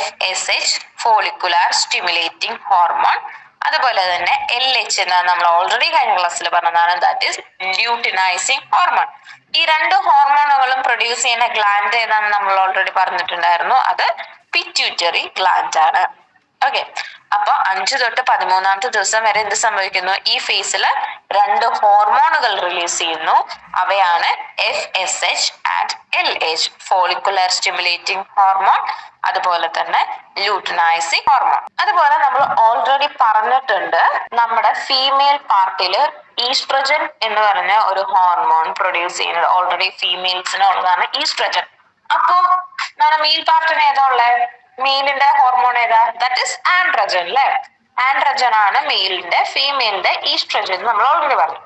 FSH follicular stimulating hormone. അതുപോലെ തന്നെ LH എന്നാണ് നമ്മൾ ഓൾറെഡി കഴിഞ്ഞ ക്ലാസ്സിൽ പറഞ്ഞതാണ്, ദാറ്റ് ഈസ് ല്യൂട്ടിനൈസിങ് ഹോർമോൺ. ഈ 2 ഹോർമോണുകളും പ്രൊഡ്യൂസ് ചെയ്യുന്ന ഗ്ലാൻഡ് ഏതാണെന്ന് നമ്മൾ ഓൾറെഡി പറഞ്ഞിട്ടുണ്ടായിരുന്നു, അത് പിറ്റ്യൂട്ടറി ഗ്ലാൻഡ് ആണ്. ഓക്കെ. അപ്പൊ 5 തൊട്ട് 13ാമത്തെ ദിവസം വരെ എന്ത് സംഭവിക്കുന്നു? ഈ ഫേസിൽ 2 ഹോർമോണുകൾ റിലീസ് ചെയ്യുന്നു. അവയാണ് FSH and LH, follicular stimulating hormone, അതുപോലെ തന്നെ ല്യൂട്ടിനൈസിങ് ഹോർമോൺ. അതുപോലെ നമ്മൾ ഓൾറെഡി പറഞ്ഞിട്ടുണ്ട്, നമ്മുടെ ഫീമെയിൽ പാർട്ടില് ഈസ്ട്രജൻ എന്ന് പറഞ്ഞ ഒരു ഹോർമോൺ പ്രൊഡ്യൂസ് ചെയ്യുന്നത് ഓൾറെഡി ഫീമെയിൽസിന് ഉള്ളതാണ് ഈസ്ട്രജൻ. അപ്പോ നമ്മുടെ മെയിൽ പാർട്ടിന് ഏതാ ഉള്ളത്? മെയിലിന്റെ ഹോർമോൺ ഏതാ? ദാറ്റ് ഇസ് ആൻഡ്രജൻ അല്ലെ? ആൻഡ്രജൻ ആണ് മെയിലിന്റെ. ഫീമെയിലിന്റെ ഈസ്ട്രജൻ നമ്മൾ ഓൾറെഡി പറഞ്ഞു.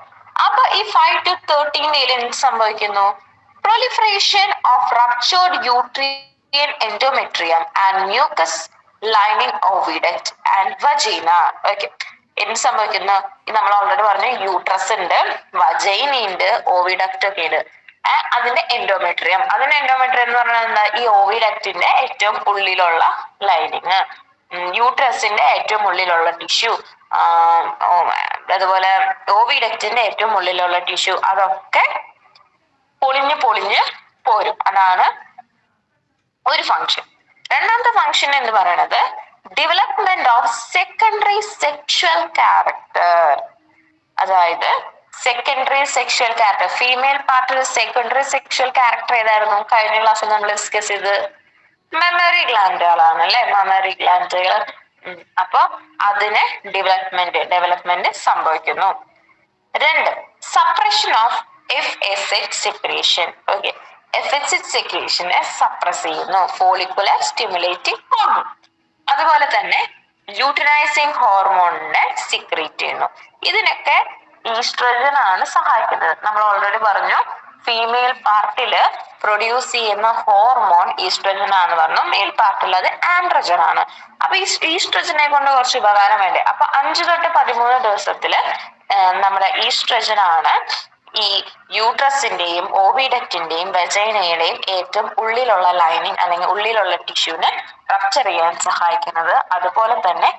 അപ്പൊ ഈ 5 to 13 ഡേയിൽ എന്ത് സംഭവിക്കുന്നു? Proliferation of ruptured uterine endometrium and mucus lining oviduct and vagina. Okay. എന്ത് സംഭവിക്കുന്നു? നമ്മൾ ഓൾറെഡി പറഞ്ഞു, യൂട്രസ് ഉണ്ട്, വജൈന ഉണ്ട്, ഓവിഡക്റ്റ് ഒക്കെ ഉണ്ട്. അതിന്റെ എൻഡോമെട്രിയം എന്ന് പറഞ്ഞാൽ എന്താ? ഈ ഓവിഡക്റ്റിന്റെ ഏറ്റവും ഉള്ളിലുള്ള ലൈനിങ്, യൂട്രസിന്റെ ഏറ്റവും ഉള്ളിലുള്ള ടിഷ്യൂ, അതുപോലെ ഓവിഡക്റ്റിന്റെ ഏറ്റവും ഉള്ളിലുള്ള ടിഷ്യൂ, അതൊക്കെ പൊളിഞ്ഞ് പോരും. അതാണ് ഒരു ഫങ്ഷൻ. രണ്ടാമത്തെ ഫങ്ഷൻ എന്ന് പറയുന്നത് development of secondary sexual character. അതായത് സെക്കൻഡറി സെക്ഷുവൽ ക്യാരക്ടർ, ഫീമെയിൽ പാർട്ടിൽ സെക്കൻഡറി സെക്ഷുവൽ ക്യാരക്ടർ ഏതായിരുന്നു? കഴിഞ്ഞ ക്ലാസ്സിൽ നമ്മൾ ഡിസ്കസ് ചെയ്ത് മെമ്മറി ഗ്ലാൻഡുകളാണ് അല്ലെ? മെമ്മറി ഗ്ലാൻഡുകൾ. അപ്പൊ അതിന് ഡെവലപ്മെന്റ് സംഭവിക്കുന്നു. 2, suppression of FSH secretion. Okay. FSH സെക്രീഷനെ സപ്രസ് ചെയ്യുന്നു, ഫോളിക്കുലർ സ്റ്റിമുലേറ്റിംഗ് ഹോർമോൺ. അതുപോലെ തന്നെ ല്യൂട്ടിനൈസിങ് ഹോർമോണിനെ സിക്രീറ്റ് ചെയ്യുന്നു. ഇതിനൊക്കെ ഈസ്ട്രജൻ ആണ് സഹായിക്കുന്നത്. നമ്മൾ ഓൾറെഡി പറഞ്ഞു, ഫീമെയിൽ പാർട്ടില് പ്രൊഡ്യൂസ് ചെയ്യുന്ന ഹോർമോൺ ഈസ്ട്രജൻ ആണെന്ന് പറഞ്ഞു, മെയിൽ പാർട്ടിൽ അത് ആൻഡ്രജൻ ആണ്. അപ്പൊ ഈ ഈസ്ട്രജനെ കൊണ്ട് കുറച്ച് ഉപകാരം വേണ്ടേ? അപ്പൊ 5 തൊട്ട് 13 ദിവസത്തില് നമ്മുടെ ഈസ്ട്രജൻ ആണ് ഈ യൂട്രസിന്റെയും ഓവിഡക്റ്റിന്റെയും വെജൈനയുടെയും ഏറ്റവും ഉള്ളിലുള്ള ലൈനിങ് അല്ലെങ്കിൽ ഉള്ളിലുള്ള ടിഷ്യൂവിനെ റപ്ചർ ചെയ്യാൻ സഹായിക്കുന്നത്. അതുപോലെ തന്നെ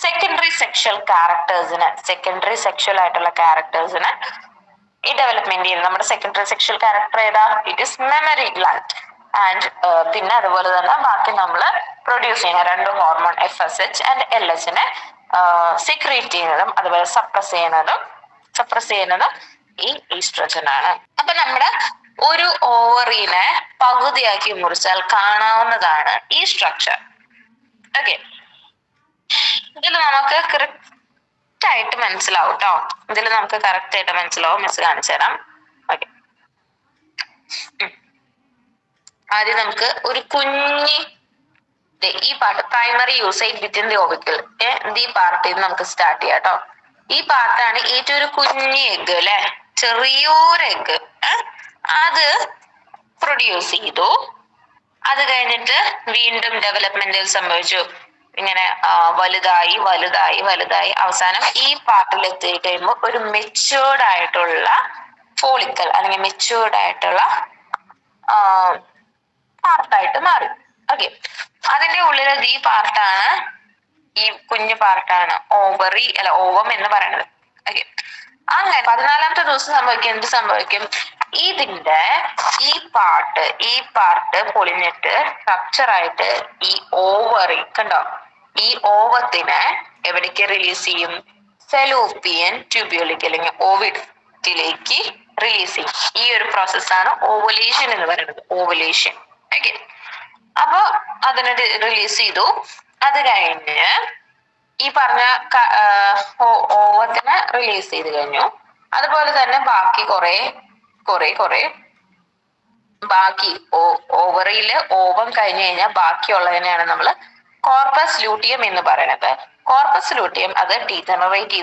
സെക്കൻഡറി സെക്ഷൽ ആയിട്ടുള്ള ക്യാരക്ടേഴ്സിന് ഈ ഡെവലപ്മെന്റ് ചെയ്യുന്നത്. നമ്മുടെ സെക്കൻഡറി സെക്ഷൽ ക്യാരക്ടർ ഏതാ? It is memory gland. And പിന്നെ അതുപോലെ തന്നെ ബാക്കി നമ്മൾ പ്രൊഡ്യൂസ് ചെയ്യുന്ന 2 ഹോർമോൺ FSH ആൻഡ് LHനെ സെക്രീറ്റ് ചെയ്യുന്നതും അതുപോലെ സപ്രസ് ചെയ്യുന്നതും ഈ ഈസ്ട്രജൻ ആണ്. അപ്പൊ നമ്മുടെ ഒരു ഓവറിനെ പകുതിയാക്കി മുറിച്ചാൽ കാണാവുന്നതാണ് ഈ സ്ട്രക്ചർ. ഓക്കെ. ഇതിൽ നമുക്ക് കറക്റ്റ് ആയിട്ട് മനസ്സിലാവും കേട്ടോ. മിസ് കാണിച്ചു തരാം. ഓക്കെ. ആദ്യം നമുക്ക് ഒരു കുഞ്ഞി ഈ part primary usage within the ovicle, ഈ പാർട്ടിൽ നമുക്ക് സ്റ്റാർട്ട് ചെയ്യാം കേട്ടോ. ഈ പാർട്ടാണ് ഏറ്റവും ഒരു കുഞ്ഞി എഗ് അല്ലെ, ചെറിയൊരു എഗ്. അത് പ്രൊഡ്യൂസ് ചെയ്തു. അത് കഴിഞ്ഞിട്ട് വീണ്ടും ഡെവലപ്മെന്റിൽ സംഭവിച്ചു. ഇങ്ങനെ വലുതായി അവസാനം ഈ പാർട്ടിൽ എത്തി കഴിയുമ്പോൾ ഒരു മെച്യൂർഡ് ആയിട്ടുള്ള ഫോളിക്കൽ അല്ലെങ്കിൽ മെച്യൂർഡ് ആയിട്ടുള്ള പാർട്ടായിട്ട് മാറി. ഓക്കെ. അതിന്റെ ഉള്ളിൽ ഈ പാർട്ടാണ്, ഈ കുഞ്ഞു പാർട്ടാണ് ഓവം എന്ന് പറയുന്നത്. ഓക്കെ. അങ്ങനെ 14ാമത്തെ ദിവസം എന്ത് സംഭവിക്കും? ഇതിന്റെ ഈ പാർട്ട് പൊളിഞ്ഞിട്ട് റപ്ചർ ആയിട്ട് ഈ ഓവറി കണ്ടോ, ഈ ഓവത്തിനെ എവിടേക്ക് റിലീസ് ചെയ്യും? ഫെലോപ്പിയൻ ട്യൂബ്യൂളിലേക്ക് അല്ലെങ്കിൽ ഓവിഡത്തിലേക്ക് റിലീസ് ചെയ്യും. ഈ ഒരു പ്രോസസ്സാണ് ഓവുലേഷൻ എന്ന് പറയുന്നത്. ഓവുലേഷൻ. ഓക്കെ. അപ്പൊ അതിനെ റിലീസ് ചെയ്തു. അത് കഴിഞ്ഞ് ഈ പറഞ്ഞ ഓവത്തിനെ റിലീസ് ചെയ്ത് കഴിഞ്ഞു. അതുപോലെ തന്നെ ബാക്കി കുറെ ബാക്കി ഓവറിയില് ഓവം കഴിഞ്ഞു കഴിഞ്ഞാൽ ബാക്കിയുള്ളതിനെയാണ് നമ്മൾ കോർപ്പസ് ലൂട്ടിയം എന്ന് പറയുന്നത്. കോർപ്പസ് ലൂട്ടിയം അത് ഡീജനറേറ്റ്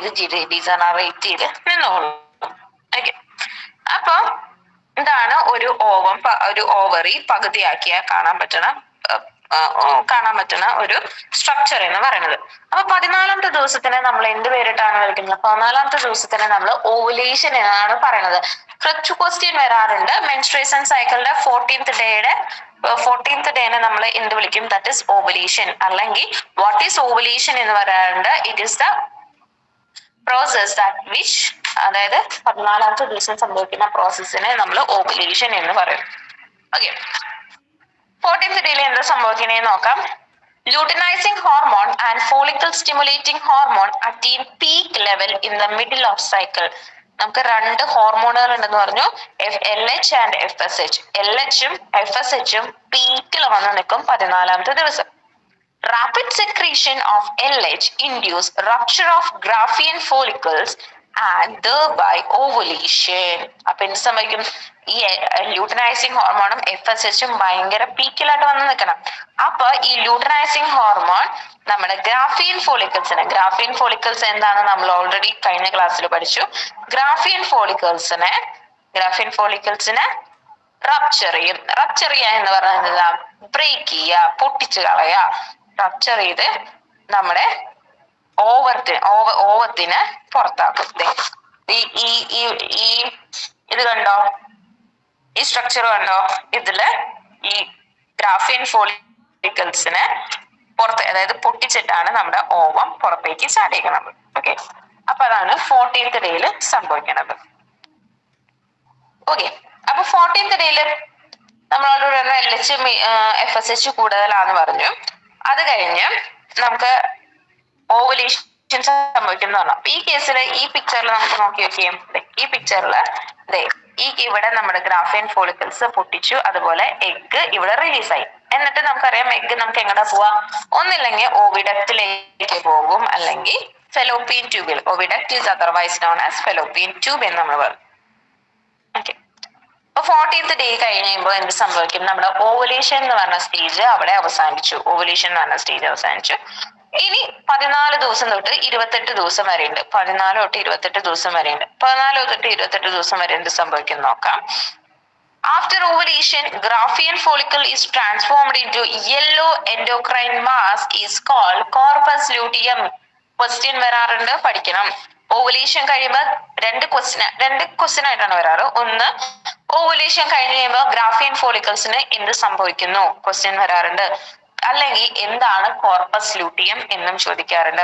ചെയ്ത് നിന്നോളൂ. ഓക്കെ, അപ്പൊ ഇതാണ് ഒരു ഓവറി പകുതിയാക്കിയാൽ കാണാൻ പറ്റുന്ന ഒരു സ്ട്രക്ചർ എന്ന് പറയുന്നത്. അപ്പൊ 14ാമത്തെ ദിവസത്തിനെ നമ്മൾ എന്ത് പേരിട്ടാണ് വിളിക്കുന്നത്? 14ാമത്തെ ദിവസത്തിനെ നമ്മൾ ഓവുലേഷൻ എന്നാണ് പറയുന്നത്. ക്വസ്റ്റ്യൻ വരാറുണ്ട്. മെൻസ്ട്രേഷൻ സൈക്കിളിന്റെ 14th ഡേനെ നമ്മൾ എന്ത് വിളിക്കും? That is ovulation. അല്ലെങ്കിൽ വാട്ട് ഈസ് ഓവുലേഷൻ എന്ന് പറയാറുണ്ട്. It is the process that which, അതായത് 14ാമത്തെ ദിവസം സംഭവിക്കുന്ന പ്രോസസ്സിനെ നമ്മൾ ഓവുലേഷൻ എന്ന് പറയും. ഓക്കെ, 14th ഡേയിൽ എന്താ സംഭവിക്കണേ നോക്കാം. Luteinizing hormone and follicle stimulating hormone attain peak level in the middle of cycle. നമുക്ക് 2 ഹോർമോണുകൾ ഉണ്ടെന്ന് പറഞ്ഞു, LH ആൻഡ് FSH. LHഉം FSHഉം പീക്കിൽ വന്ന് നിൽക്കും 14ാമത്തെ ദിവസം. Rapid secretion of LH induce rupture of Graafian follicles and thereby ovulation. അപ്പൊ എന്ത് സംഭവിക്കും? ഈ ലൂട്ടനൈസിങ് ഹോർമോണും FSHഉം ഭയങ്കര പീക്കിലായിട്ട് വന്ന് നിൽക്കണം. അപ്പൊ ഈ ലൂട്ടനൈസിങ് ഹോർമോൺ നമ്മുടെ ഗ്രാഫിയൻ ഫോളിക്കിൾസ് എന്താണ് നമ്മൾ ഓൾറെഡി കഴിഞ്ഞ ക്ലാസ്സിൽ പഠിച്ചു. ഗ്രാഫിയൻ ഫോളിക്കിൾസിനെ റപ്ചർ ചെയ്യുക എന്ന് പറയുന്നത് ബ്രേക്ക് ചെയ്യുക, പൊട്ടിച്ചു കളയുക. റപ്ചർ ചെയ്ത് നമ്മുടെ ഓവത്തിന് പുറത്താക്കും. ഈ ഇത് കണ്ടോ, ഈ സ്ട്രക്ചർ കണ്ടോ? ഇതില് ഈ ഗ്രാഫിയൻ ഫോളിക്കിൾസിനെ പുറത്ത്, അതായത് പൊട്ടിച്ചിട്ടാണ് നമ്മുടെ ഓവം പുറത്തേക്ക് ചാടിക്കുന്നത്. ഓക്കെ, അപ്പൊ അതാണ് 14th ഡേയിൽ സംഭവിക്കുന്നത്. ഓക്കെ, അപ്പൊ 14th ഡേയിൽ നമ്മളോട് LH FSH കൂടുതലാന്ന് പറഞ്ഞു. അത് കഴിഞ്ഞ് നമുക്ക് ഓവുലേഷൻ സംഭവിക്കുന്ന പറഞ്ഞു. ഈ കേസിൽ ഈ പിക്ചറിൽ നമുക്ക് നോക്കി നോക്കിയേ. ഈ പിക്ചറില് ഇവിടെ നമ്മുടെ ഗ്രാഫിയൻ ഫോളിക്കിൾസ് പൊട്ടിച്ചു, അതുപോലെ എഗ് ഇവിടെ റിലീസായി. എന്നിട്ട് നമുക്കറിയാം എഗ് നമുക്ക് എങ്ങനെ പോവാം? ഒന്നില്ലെങ്കിൽ ഓവിഡക്റ്റിലേക്ക് പോകും, അല്ലെങ്കിൽ ഫെലോപ്പിയൻ ട്യൂബിൽ. Oviduct is otherwise known as fallopian tube എന്ന് നമ്മൾ പറയും. ഓക്കെ, അപ്പൊ 14th ഡേ കഴിയുമ്പോൾ എന്ത് സംഭവിക്കും? നമ്മുടെ ഓവുലേഷൻ എന്ന് പറഞ്ഞ സ്റ്റേജ് അവിടെ അവസാനിച്ചു. ഇനി 14 ദിവസം തൊട്ട് 28 ദിവസം വരെയുണ്ട്. 14 തൊട്ട് 28 ദിവസം വരെയുണ്ട്. 14 തൊട്ട് 28 ദിവസം വരെ എന്ത് സംഭവിക്കും നോക്കാം. After ovulation, Graafian follicle is transformed into yellow endocrine mass is called corpus luteum. Question വരാറുണ്ട്, പഠിക്കണം. ഓവുലേഷൻ കഴിയുമ്പോൾ രണ്ട് ക്വസ്റ്റ്യൻ ആയിട്ടാണ് വരാറ്. ഒന്ന്, ഓവുലേഷൻ കഴിഞ്ഞ് കഴിയുമ്പോൾ ഗ്രാഫിയൻ ഫോളിക്കിൾസിന് എന്ത് സംഭവിക്കുന്നു? ക്വസ്റ്റ്യൻ വരാറുണ്ട്. അല്ലെങ്കിൽ എന്താണ് കോർപ്പസ് ലൂട്ടിയം എന്നും ചോദിക്കാറുണ്ട്.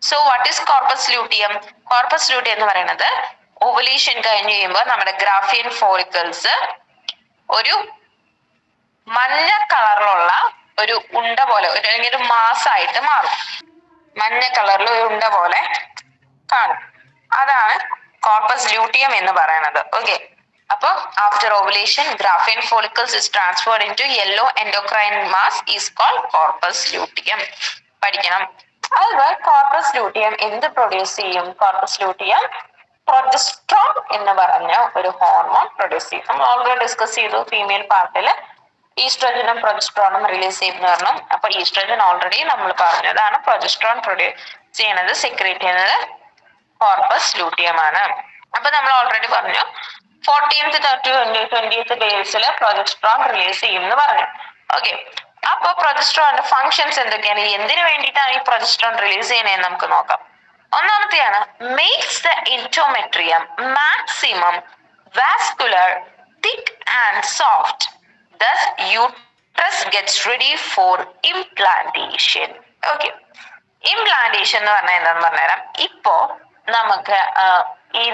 So what is corpus luteum? Corpus luteum എന്ന് പറയുന്നത് ഓവുലേഷൻ കഴിഞ്ഞ് കഴിയുമ്പോൾ നമ്മുടെ ഗ്രാഫിയൻ ഫോളിക്കിൾസ് ഒരു മഞ്ഞ കളറിലുള്ള ഒരു ഉണ്ട പോലെ, അല്ലെങ്കിൽ ഒരു മാസായിട്ട് മാറും. മഞ്ഞ കളറിൽ ഒരു ഉണ്ട പോലെ കാണും. അതാണ് കോർപ്പസ് ലൂട്ടിയം എന്ന് പറയുന്നത്. ഓക്കെ, അപ്പൊ after ovulation Graafian follicles is transferred into yellow endocrine mass is called corpus luteum. പഠിക്കണം. അതുപോലെ കോർപ്പസ് ലൂട്ടിയം എന്ത് പ്രൊഡ്യൂസ് ചെയ്യും? കോർപ്പസ് ലൂട്ടിയം പ്രൊജസ്ട്രോൺ എന്ന് പറഞ്ഞ ഒരു ഹോർമോൺ പ്രൊഡ്യൂസ് ചെയ്യും. നമ്മൾ ഓൾറെഡി ഡിസ്കസ് ചെയ്തു. ഫീമെയിൽ പാർട്ടിൽ ഈസ്ട്രജനും പ്രൊജസ്ട്രോണും റിലീസ് ചെയ്യുന്ന പറഞ്ഞു. അപ്പൊ ഈസ്ട്രജൻ ഓൾറെഡി നമ്മൾ പറഞ്ഞതാണ്. പ്രൊജസ്ട്രോൺ പ്രൊഡ്യൂസ് ചെയ്യുന്നത്, സെക്രീറ്റ് ചെയ്യുന്നത് കോർപ്പസ് ലൂട്ടിയം ആണ്. അപ്പൊ നമ്മൾ ഓൾറെഡി പറഞ്ഞു 14th to 20th ഡേയ്സിൽ പ്രൊജസ്ട്രോൺ റിലീസ് ചെയ്യും എന്ന് പറഞ്ഞു. ഓക്കെ, അപ്പൊ പ്രൊജസ്ട്രോണിന്റെ ഫങ്ഷൻസ് എന്തൊക്കെയാണ്? എന്തിനു വേണ്ടിയിട്ടാണ് ഈ പ്രൊജസ്ട്രോൺ റിലീസ് ചെയ്യുന്നതെന്ന് നമുക്ക് നോക്കാം. ഒന്നാമത്തെയാണ് makes the endometrium maximum vascular, thick and soft. Thus uterus gets ready for implantation. Okay, implantation എന്ന് പറഞ്ഞാൽ എന്താന്ന് പറഞ്ഞുതരാം. ഇപ്പോ നമുക്ക്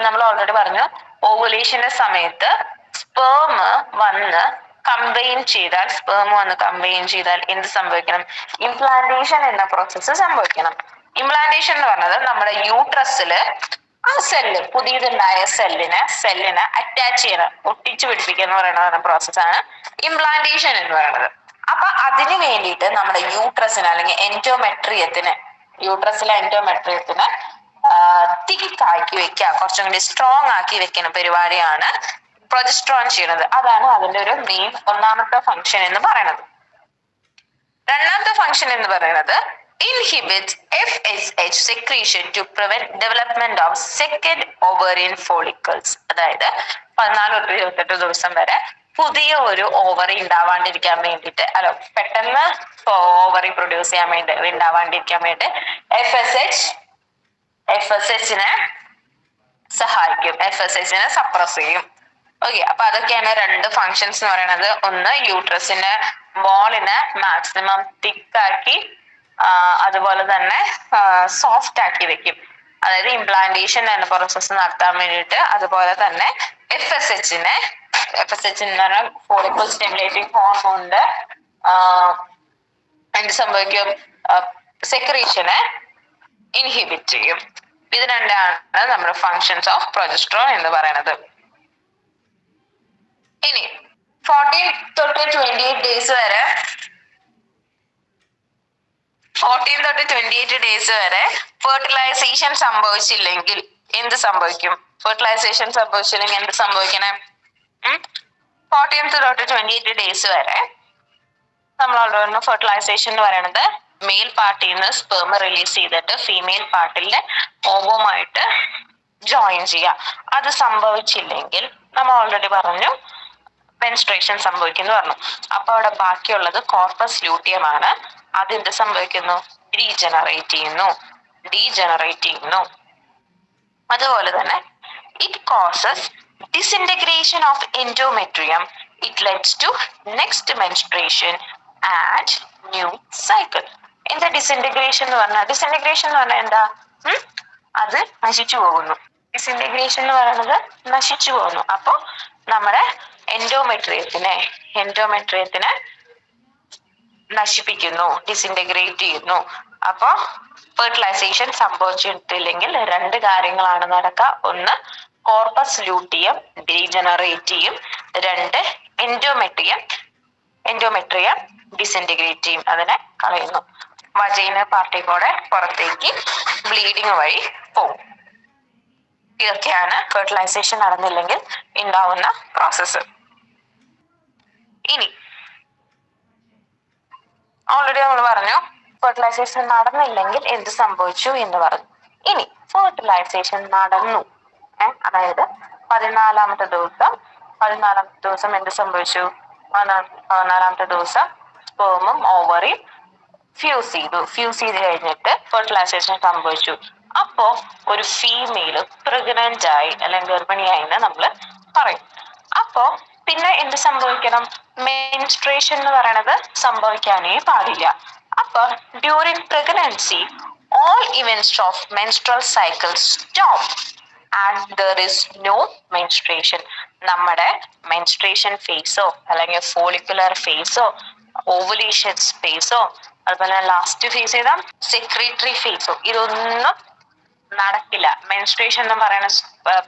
നമ്മൾ ഓൾറെഡി പറഞ്ഞു, ഓവുലേഷന്റെ സമയത്ത് സ്പേം വന്ന് കമ്പൈൻ ചെയ്താൽ എന്ത് സംഭവിക്കണം? ഇംപ്ലാന്റേഷൻ എന്ന പ്രോസസ്സ് സംഭവിക്കണം. ഇംപ്ലാന്റേഷൻ എന്ന് പറഞ്ഞത് നമ്മുടെ യൂട്രസില് ആ പുതിയതുണ്ടായ സെല്ലിനെ അറ്റാച്ച് ചെയ്യണം, ഒട്ടിച്ചു പിടിപ്പിക്കുക എന്ന് പറയുന്ന പ്രോസസ്സാണ് ഇംപ്ലാന്റേഷൻ എന്ന് പറയുന്നത്. അപ്പൊ അതിന് വേണ്ടിയിട്ട് നമ്മുടെ യൂട്രസിന് അല്ലെങ്കിൽ യൂട്രസിലെ എൻഡോമെട്രിയത്തിന് തിക്ക് ആക്കി വെക്കുക, കുറച്ചും കൂടി സ്ട്രോങ് ആക്കി വെക്കുന്ന പരിപാടിയാണ് പ്രൊജസ്ട്രോൺ ചെയ്യുന്നത്. അതാണ് അതിന്റെ ഒരു മെയിൻ ഒന്നാമത്തെ ഫംഗ്ഷൻ എന്ന് പറയുന്നത്. രണ്ടാമത്തെ ഫംഗ്ഷൻ എന്ന് പറയുന്നത് inhibit FSH secretion to prevent development of second ovarian follicles. അതായത് 14 to 28 ദിവസം വരെ പുതിയ ഒരു ഓവറി ഉണ്ടാവാണ്ടിരിക്കാൻ വേണ്ടിയിട്ട്, പെട്ടെന്ന് ഓവറി പ്രൊഡ്യൂസ് ചെയ്യാൻ വേണ്ടി ഉണ്ടാവാണ്ടിരിക്കാൻ വേണ്ടി FSH-നെ സഹായിക്കും, FSH-നെ സപ്രസ് ചെയ്യും. ഓക്കെ, അപ്പൊ അതൊക്കെയാണ് രണ്ട് ഫങ്ഷൻസ് എന്ന് പറയുന്നത്. ഒന്ന്, യൂട്രസിന്റെ വാളിനെ മാക്സിമം തിക്കാക്കി അതുപോലെ തന്നെ സോഫ്റ്റ് ആക്കി വെക്കും, അതായത് ഇംപ്ലാന്റേഷൻ എന്ന പ്രോസസ്സ് നടത്താൻ വേണ്ടിയിട്ട്. അതുപോലെ തന്നെ FSH എന്ന് പറഞ്ഞാൽ ഫോളിക്കിൾ സ്റ്റിമുലേറ്റിംഗ് ഹോർമോണിന്റെ എന്ത് സംഭവിക്കും, സെക്രീഷനെ ഇൻഹിബിറ്റ് ചെയ്യും. ഇത് രണ്ടാണ് നമ്മുടെ ഫങ്ഷൻസ് ഓഫ് പ്രൊജസ്ട്രോൺ എന്ന് പറയുന്നത്. ഇനി 14 to 28 ഡേയ്സ് വരെ 28 ഡേയ്സ് വരെ ഫെർട്ടിലൈസേഷൻ സംഭവിച്ചില്ലെങ്കിൽ എന്ത് സംഭവിക്കും? ഫെർട്ടിലൈസേഷൻ സംഭവിച്ചില്ലെങ്കിൽ എന്ത് സംഭവിക്കണേ? 14 to 28 ഡേയ്സ് വരെ നമ്മൾ ഫെർട്ടിലൈസേഷൻ എന്ന് പറയുന്നത് മെയിൽ പാർട്ടിൽ നിന്ന് സ്പെർമ റിലീസ് ചെയ്തിട്ട് ഫീമെയിൽ പാർട്ടിലെ ഓവമായിട്ട് ജോയിൻ ചെയ്യുക. അത് സംഭവിച്ചില്ലെങ്കിൽ നമ്മൾ ഓൾറെഡി പറഞ്ഞു മെൻസ്ട്രേഷൻ സംഭവിക്കുന്നു പറഞ്ഞു. അപ്പൊ അവിടെ ബാക്കിയുള്ളത് കോർപ്പസ് ലൂട്ടിയം ആണ്. അതെന്ത് സംഭവിക്കുന്നു? ഡീജനറേറ്റ് ചെയ്യുന്നു. അതുപോലെ തന്നെ it causes disintegration of endometrium. It leads to next menstruation and new cycle. എന്താ ഡിസിന്റഗ്രേഷൻ എന്ന് പറഞ്ഞാൽ? ഡിസിന്റഗ്രേഷൻ എന്ന് പറഞ്ഞാൽ എന്താ? അത് നശിച്ചു പോകുന്നു. ഡിസിന്റഗ്രേഷൻ എന്ന് പറയുന്നത് നശിച്ചു പോകുന്നു. അപ്പൊ നമ്മുടെ എൻഡോമെട്രിയത്തിനെ നശിപ്പിക്കുന്നു, ഡിസിന്റഗ്രേറ്റ് ചെയ്യുന്നു. അപ്പൊ ഫെർട്ടിലൈസേഷൻ സംഭവിച്ചിട്ടില്ലെങ്കിൽ രണ്ട് കാര്യങ്ങളാണ് നടക്കുക. ഒന്ന്, കോർപ്പസ് ലൂട്ടിയം ഡീജനറേറ്റ് ചെയ്യും. രണ്ട്, എൻഡോമെട്രിയം ഡിസിന്റഗ്രേറ്റ് ചെയ്യും, അതിനെ കളയുന്നു. വജൈന പാർട്ടി കൂടെ പുറത്തേക്ക് ബ്ലീഡിങ് വഴി പോകും. ഇതൊക്കെയാണ് ഫെർട്ടിലൈസേഷൻ നടന്നില്ലെങ്കിൽ ഉണ്ടാവുന്ന പ്രോസസ്സ്. ഇനി ഓൾറെഡി നമ്മൾ പറഞ്ഞു ഫെർട്ടിലൈസേഷൻ നടന്നില്ലെങ്കിൽ എന്ത് സംഭവിച്ചു എന്ന് പറഞ്ഞു. ഇനി ഫെർട്ടിലൈസേഷൻ നടന്നു, അതായത് 14ാമത്തെ ദിവസം എന്ത് സംഭവിച്ചു? 14ാമത്തെ ദിവസം സ്പെർമും ഓവറിയും ഫ്യൂസ് ചെയ്ത് കഴിഞ്ഞിട്ട് ഫെർട്ടിലൈസേഷൻ സംഭവിച്ചു. അപ്പോ ഒരു ഫീമെയില് പ്രഗ്നന്റ് ആയി അല്ലെങ്കിൽ ഗർഭിണിയായി എന്ന് നമ്മൾ പറയും. അപ്പോ പിന്നെ എന്ത് സംഭവിക്കണം? മെൻസ്ട്രേഷൻ എന്ന് പറയുന്നത് സംഭവിക്കാനേ പാടില്ല. അപ്പൊ during pregnancy all events of menstrual cycle stop and there is no menstruation. നമ്മുടെ മെൻസ്ട്രേഷൻ ഫേസോ അല്ലെങ്കിൽ ഫോളിക്കുലർ ഫേസോ ഓവുലേഷൻ ഫേസോ അതുപോലെ ലാസ്റ്റ് ഫേസ് ചെയ്താൽ സെക്രീറ്ററി ഫേസോ ഇതൊന്നും നടക്കില്ല. മെൻസ്ട്രേഷൻ എന്ന് പറയുന്ന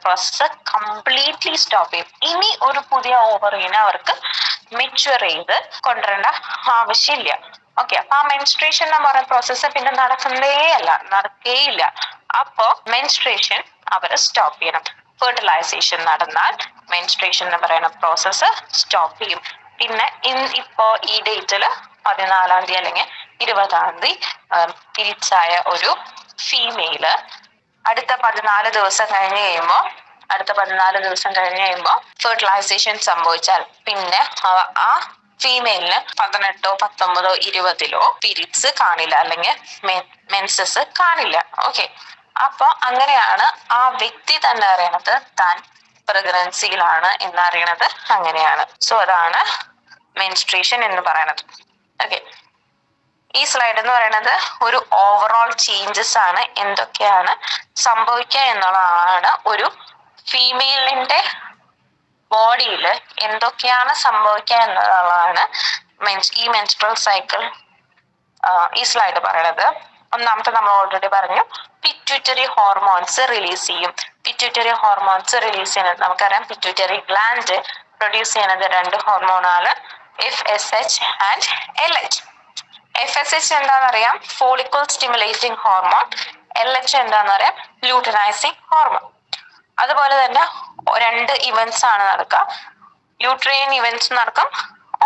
പ്രോസസ് കംപ്ലീറ്റ്ലി സ്റ്റോപ്പ് ചെയ്യും. ഇനി ഒരു പുതിയ ഓവറിനെ അവർക്ക് മെച്യൂർ ചെയ്ത് കൊണ്ടുവരേണ്ട ആവശ്യമില്ല. ഓക്കെ, അപ്പൊ ആ മെൻസ്ട്രേഷൻ എന്ന് പറയുന്ന പ്രോസസ്സ് പിന്നെ നടക്കേയില്ല. അപ്പോ മെൻസ്ട്രേഷൻ അവര് സ്റ്റോപ്പ് ചെയ്യണം. ഫെർട്ടിലൈസേഷൻ നടന്നാൽ മെൻസ്ട്രേഷൻ എന്ന് പറയുന്ന പ്രോസസ്സ് സ്റ്റോപ്പ് ചെയ്യും. പിന്നെ ഇപ്പോ ഈ ഡേറ്റില് 14ാം തീയതി അല്ലെങ്കിൽ 20ാം തീയതി പീരീഡ്സ് ആയ ഒരു ഫീമെയില് അടുത്ത 14 ദിവസം കഴിഞ്ഞ് കഴിയുമ്പോൾ ഫെർട്ടിലൈസേഷൻ സംഭവിച്ചാൽ പിന്നെ ആ ഫീമെയിലിന് 18, 19, 20 പീരീഡ്സ് കാണില്ല അല്ലെങ്കിൽ മെൻസസ് കാണില്ല. ഓക്കെ, അപ്പൊ അങ്ങനെയാണ് ആ വ്യക്തി തന്നെ അറിയണത് താൻ പ്രഗ്നൻസിയിലാണ് എന്നറിയണത് അങ്ങനെയാണ്. സോ അതാണ് മെൻസ്ട്രേഷൻ എന്ന് പറയുന്നത്. ഓക്കെ, ഈ സ്ലൈഡ് എന്ന് പറയുന്നത് ഒരു ഓവറോൾ ചേഞ്ചസ് ആണ്, എന്തൊക്കെയാണ് സംഭവിക്കുക എന്നുള്ളതാണ്. ഒരു ഫീമെയിലിന്റെ ബോഡിയിൽ എന്തൊക്കെയാണ് സംഭവിക്കുക എന്നുള്ളതാണ് ഈ മെൻസ്ട്രൽ സൈക്കിൾ ഈ സ്ലൈഡ് പറയണത്. ഒന്നാമത്തെ നമ്മൾ ഓൾറെഡി പറഞ്ഞു, പിറ്റ്യൂട്ടറി ഹോർമോൺസ് റിലീസ് ചെയ്യും. പിറ്റ്യൂട്ടറി ഹോർമോൺസ് റിലീസ് ചെയ്യുന്നത് നമുക്കറിയാം. പിറ്റ്യൂട്ടറി ഗ്ലാൻഡ് പ്രൊഡ്യൂസ് ചെയ്യുന്നത് 2 ഹോർമോണാണ്. FSH and LH. FSH എന്താണെന്നറിയാം, ഫോളിക്കിൾ സ്റ്റിമുലേറ്റിംഗ് ഹോർമോൺ. LH എന്താണെന്നറിയാം, ലൂട്ടനൈസിങ് ഹോർമോൺ. അതുപോലെ തന്നെ രണ്ട് ഇവന്റ്സ് ആണ് നടക്കുക. യൂട്രൈൻ ഇവന്റ്സ് നടക്കും,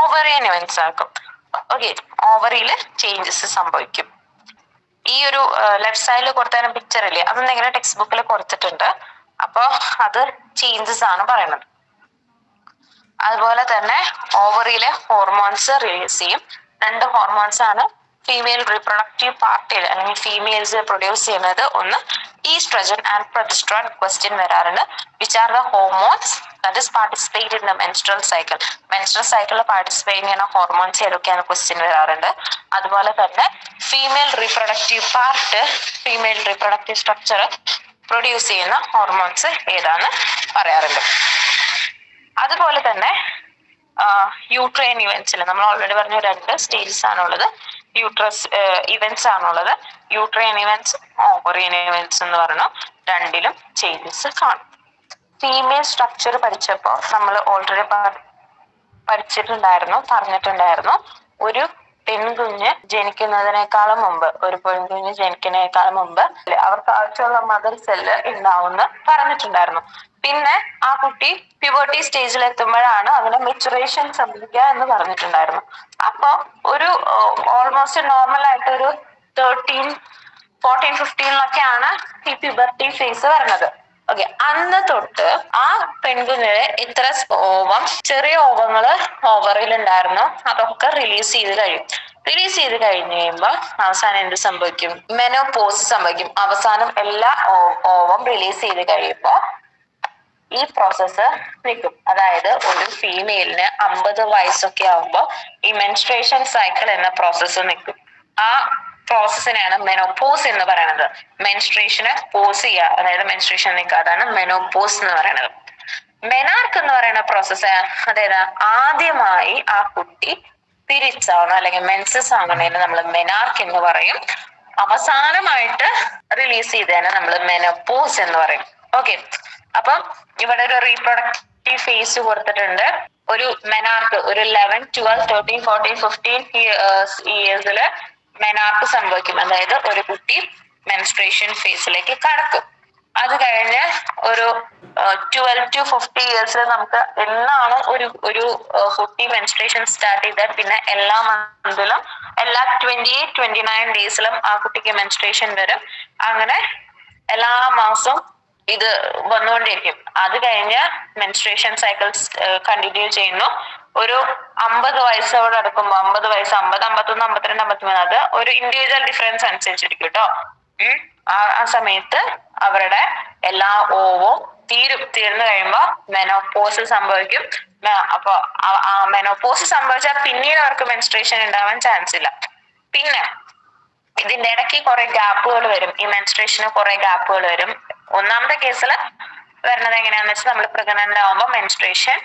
ഓവറിയൻ ഇവന്റ്സ് നടക്കും. ഓക്കെ, ഓവറിയിൽ ചേഞ്ചസ് സംഭവിക്കും. ഈ ഒരു ലെഫ്റ്റ് സൈഡിൽ കൊടുത്തതിന് പിക്ചർ ഇല്ലേ, അതൊന്നും ഇങ്ങനെ ടെക്സ്റ്റ് ബുക്കിൽ കൊടുത്തിട്ടുണ്ട്. അപ്പൊ അത് ചേഞ്ചസ് ആണ് പറയുന്നത്. അതുപോലെ തന്നെ ഓവറിയിലെ ഹോർമോൺസ് റിലീസ് ചെയ്യും. രണ്ട് ഹോർമോൺസ് ആണ് ഫീമെയിൽ റീപ്രൊഡക്റ്റീവ് പാർട്ടിൽ അല്ലെങ്കിൽ ഫീമെയിൽസ് പ്രൊഡ്യൂസ് ചെയ്യുന്നത്. ഒന്ന് ഈസ്ട്രജൻ ആൻഡ് പ്രൊജസ്ട്രോൺ. ക്വസ്റ്റ്യൻ വരാറുണ്ട്, which are the hormones that is participate in the menstrual cycle. Menstrual സൈക്കിളിൽ പാർട്ടിസിപ്പേറ്റ് ചെയ്യുന്ന ഹോർമോൺസ് ഏതൊക്കെയാണ് ക്വസ്റ്റ്യൻ വരാറുണ്ട്. അതുപോലെ തന്നെ female reproductive part, female reproductive structure produce ചെയ്യുന്ന ഹോർമോൺസ് ഏതാന്ന് പറയാറുണ്ട്. അതുപോലെ തന്നെ യൂട്രൈൻ ഇവന്റ്സിൽ നമ്മൾ ഓൾറെഡി പറഞ്ഞു രണ്ട് സ്റ്റേജസ് ആണുള്ളത്. യൂട്രസ് ഇവന്റ്സ് ആണുള്ളത്. യൂട്രൈൻ ഇവന്റ്സ്, ഓവറിയൻ ഇവന്റ്സ് എന്ന് പറഞ്ഞു. രണ്ടിലും ചേഞ്ചസ് കാണും. ഫീമെയിൽ സ്ട്രക്ചർ പഠിച്ചപ്പോൾ നമ്മൾ ഓൾറെഡി പറഞ്ഞിട്ടുണ്ടായിരുന്നു ഒരു പെൺകുഞ്ഞ് ജനിക്കുന്നതിനേക്കാളും മുമ്പ്, ഒരു പെൺകുഞ്ഞ് ജനിക്കുന്നതിനേക്കാളും മുമ്പ് അവർക്ക് ആവശ്യമുള്ള മദർ സെല്ല് ഉണ്ടാവുമെന്ന് പറഞ്ഞിട്ടുണ്ടായിരുന്നു. പിന്നെ ആ കുട്ടി പ്യൂബർട്ടി സ്റ്റേജിൽ എത്തുമ്പോഴാണ് അതിന് മെച്ചുറേഷൻ സംഭവിക്കുക എന്ന് പറഞ്ഞിട്ടുണ്ടായിരുന്നു. അപ്പൊ ഒരു ഓൾമോസ്റ്റ് നോർമൽ ആയിട്ട് ഒരു 13, 14, 15 ഈ പ്യൂബർട്ടി ഫേസ് വരുന്നത്. ഓക്കെ, അന്ന് തൊട്ട് ആ പെൺകുഞ്ഞിന് ഇത്ര ഓവം, ചെറിയ ഓവങ്ങള് ഓവറിൽ ഉണ്ടായിരുന്നു, അതൊക്കെ റിലീസ് ചെയ്ത് കഴിയുമ്പോൾ അവസാനം എന്ത് സംഭവിക്കും? മെനോപോസ് സംഭവിക്കും. അവസാനം എല്ലാ ഓവം റിലീസ് ചെയ്ത് കഴിയുമ്പോൾ ഈ പ്രോസസ്സ് നിൽക്കും. അതായത് ഒരു ഫീമെയിലിന് 50 വയസ്സൊക്കെ ആവുമ്പോൾ ഈ മെൻസ്ട്രേഷൻ സൈക്കിൾ എന്ന പ്രോസസ്സ് നിൽക്കും. ആ പ്രോസസ്സിനെയാണ് മെനോപോസ് എന്ന് പറയുന്നത്. മെൻസ്ട്രേഷന് പോസ് ചെയ്യുക, അതായത് മെൻസ്ട്രേഷൻ നിൽക്കുക, അതാണ് മെനോപോസ് എന്ന് പറയുന്നത്. മെനാർക്ക് എന്ന് പറയുന്ന പ്രോസസ്സ്, അതായത് ആദ്യമായി ആ കുട്ടി പീരിയഡ്സ് ആവണം അല്ലെങ്കിൽ മെൻസസ് ആവണേന് നമ്മൾ മെനാർക്ക് എന്ന് പറയും. അവസാനമായിട്ട് റിലീസ് ചെയ്തതിന് നമ്മൾ മെനോപോസ് എന്ന് പറയും. ഓക്കെ, അപ്പം ഇവിടെ ഒരു റീപ്രൊഡക്റ്റീവ് ഫേസ് കൊടുത്തിട്ടുണ്ട്. ഒരു മെനാർക്ക് ഒരു 11, 12, 13, 14, 15 ഇയേഴ്സില് മെനാർക്ക് സംഭവിക്കും. അതായത് ഒരു കുട്ടി മെൻസ്ട്രേഷൻ ഫേസിലേക്ക് കടക്കും. അത് കഴിഞ്ഞ് ഒരു 12 to 50 ഇയേഴ്സിൽ നമുക്ക് എന്നാണ് ഒരു കുട്ടി മെൻസ്ട്രേഷൻ സ്റ്റാർട്ട് ചെയ്തത്, പിന്നെ എല്ലാ മന്തിലും എല്ലാ 28, 29 ഡേയ്സിലും ആ കുട്ടിക്ക് മെൻസ്ട്രേഷൻ വരും. അങ്ങനെ എല്ലാ മാസവും ഇത് വന്നുകൊണ്ടിരിക്കും. അത് കഴിഞ്ഞ് മെൻസ്ട്രേഷൻ സൈക്കിൾസ് കണ്ടിന്യൂ ചെയ്യുന്നു. ഒരു 50 വയസ്സോട് അടുക്കുമ്പോൾ 50 വയസ്സ്, 50, 51, 52, 53, അത് ഒരു ഇൻഡിവിജ്വൽ ഡിഫറൻസ് അനുസരിച്ചിരിക്കും കേട്ടോ. ആ സമയത്ത് അവരുടെ എല്ലാ ഓവും തീർന്നു കഴിയുമ്പോ മെനോപോസ് സംഭവിക്കും. അപ്പൊ ആ മെനോപോസ് സംഭവിച്ചാൽ പിന്നീട് അവർക്ക് മെൻസ്ട്രേഷൻ ഉണ്ടാവാൻ ചാൻസ് ഇല്ല. പിന്നെ ഇതിന്റെ ഇടയ്ക്ക് കുറെ ഗ്യാപ്പുകൾ വരും. ഈ മെൻസ്ട്രേഷന് കുറെ ഗ്യാപ്പുകൾ വരും. ഒന്നാമത്തെ കേസിൽ വരുന്നത് എങ്ങനെയാന്ന് വെച്ചാൽ നമ്മൾ പ്രഗ്നന്റ് ആവുമ്പോൾ മെൻസ്ട്രേഷൻ,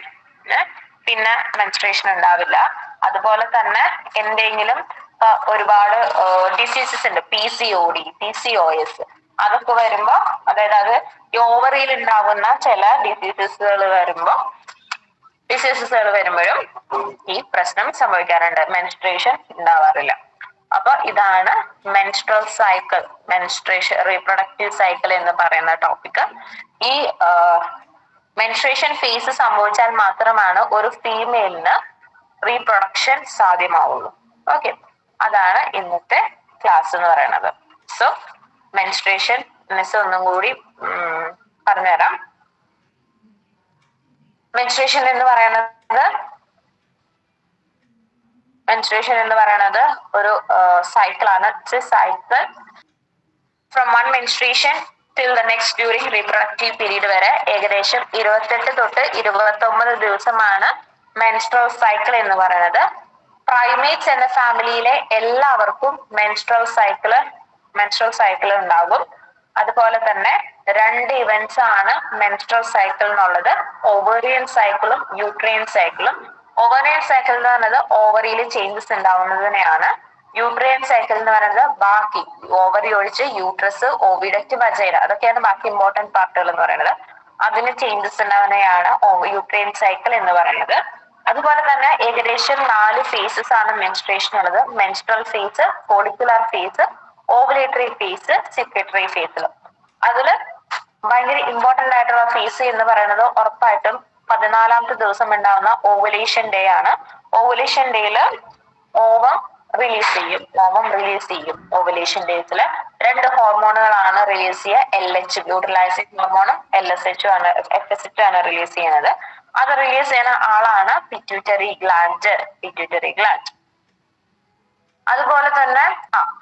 പിന്നെ മെൻസ്ട്രേഷൻ ഉണ്ടാവില്ല. അതുപോലെ തന്നെ എന്തെങ്കിലും ഒരുപാട് ഡിസീസസ് ഉണ്ട്, PCOD, PCOS, അതൊക്കെ വരുമ്പോ, അതായത് അത് ഓവറിയിൽ ഉണ്ടാകുന്ന ചില ഡിസീസസുകൾ വരുമ്പോഴും ഈ പ്രശ്നം സംഭവിക്കാറുണ്ട്, മെൻസ്ട്രേഷൻ ഉണ്ടാവാറില്ല. അപ്പൊ ഇതാണ് menstrual cycle, menstruation reproductive cycle എന്ന് പറയുന്ന ടോപ്പിക്. ഈ മെൻസ്ട്രേഷൻ ഫേസ് സംഭവിച്ചാൽ മാത്രമാണ് ഒരു ഫീമെയിലിന് റീപ്രൊഡക്ഷൻ സാധ്യമാവുള്ളൂ. ഓക്കെ, അതാണ് ഇന്നത്തെ ക്ലാസ് എന്ന് പറയുന്നത്. സോ മെൻസ്ട്രേഷൻ ഒന്നും കൂടി പറഞ്ഞുതരാം. മെൻസ്ട്രേഷൻ എന്ന് പറയുന്നത് ഒരു സൈക്കിളാണ്. Cycle from one menstruation till the next during reproductive period വരെ ഏകദേശം 28 തൊട്ട് 29 ദിവസമാണ് മെൻസ്ട്രൽ സൈക്കിൾ എന്ന് പറയുന്നത്. പ്രൈമേറ്റ്സ് എന്ന ഫാമിലിയിലെ എല്ലാവർക്കും മെൻസ്ട്രൽ സൈക്കിൾ ഉണ്ടാകും. അതുപോലെ തന്നെ രണ്ട് ഇവന്റ്സ് ആണ് മെൻസ്ട്രൽ സൈക്കിളിനുള്ളത്, ഓവറിയൻ സൈക്കിളും യൂട്രൈൻ സൈക്കിളും. ഓവറിയൻ സൈക്കിൾ എന്ന് പറയുന്നത് ഓവറിയിൽ ചേഞ്ചസ് ഉണ്ടാവുന്നതിനെയാണ്. യൂട്രൈൻ സൈക്കിൾ എന്ന് പറയുന്നത് ബാക്കി ഓവറി ഒഴിച്ച് യൂട്രസ്, ഓവിഡക്റ്റ്, വജൈന, അതൊക്കെയാണ് ബാക്കി ഇമ്പോർട്ടന്റ് പാർട്ടുകൾ എന്ന് പറയുന്നത്. അതിന് ചേഞ്ചസ് ഉണ്ടാവുന്നതാണ് യൂട്രൈൻ സൈക്കിൾ എന്ന് പറയുന്നത്. അതുപോലെ തന്നെ ഏകദേശം 4 ഫേസസ് ആണ് മെൻസ്ട്രേഷൻ ഉള്ളത്. Menstrual phase, follicular phase, ovulatory phase, secretory ഫേസിൽ. അതില് ഭയങ്കര ഇമ്പോർട്ടന്റ് ആയിട്ടുള്ള ഫേസ് എന്ന് പറയുന്നത് ഉറപ്പായിട്ടും 14ാമത്തെ ദിവസം ഉണ്ടാവുന്ന ഓവുലേഷൻ ഡേ ആണ്. ഓവുലേഷൻ ഡേയില് ഓവം റിലീസ് ചെയ്യും. ഓവുലേഷൻ ഡേയ്സില് 2 ഹോർമോണുകളാണ് റിലീസ് ചെയ്യുക. LH യൂട്ടിലൈസിംഗ് ഹോർമോണും LSH ആണ്, FSH ആണ് റിലീസ് ചെയ്യുന്നത്. അത് റിലീസ് ചെയ്യുന്ന ആളാണ് പിറ്റ്യൂട്ടറി ഗ്ലാൻഡ്. അതുപോലെ തന്നെ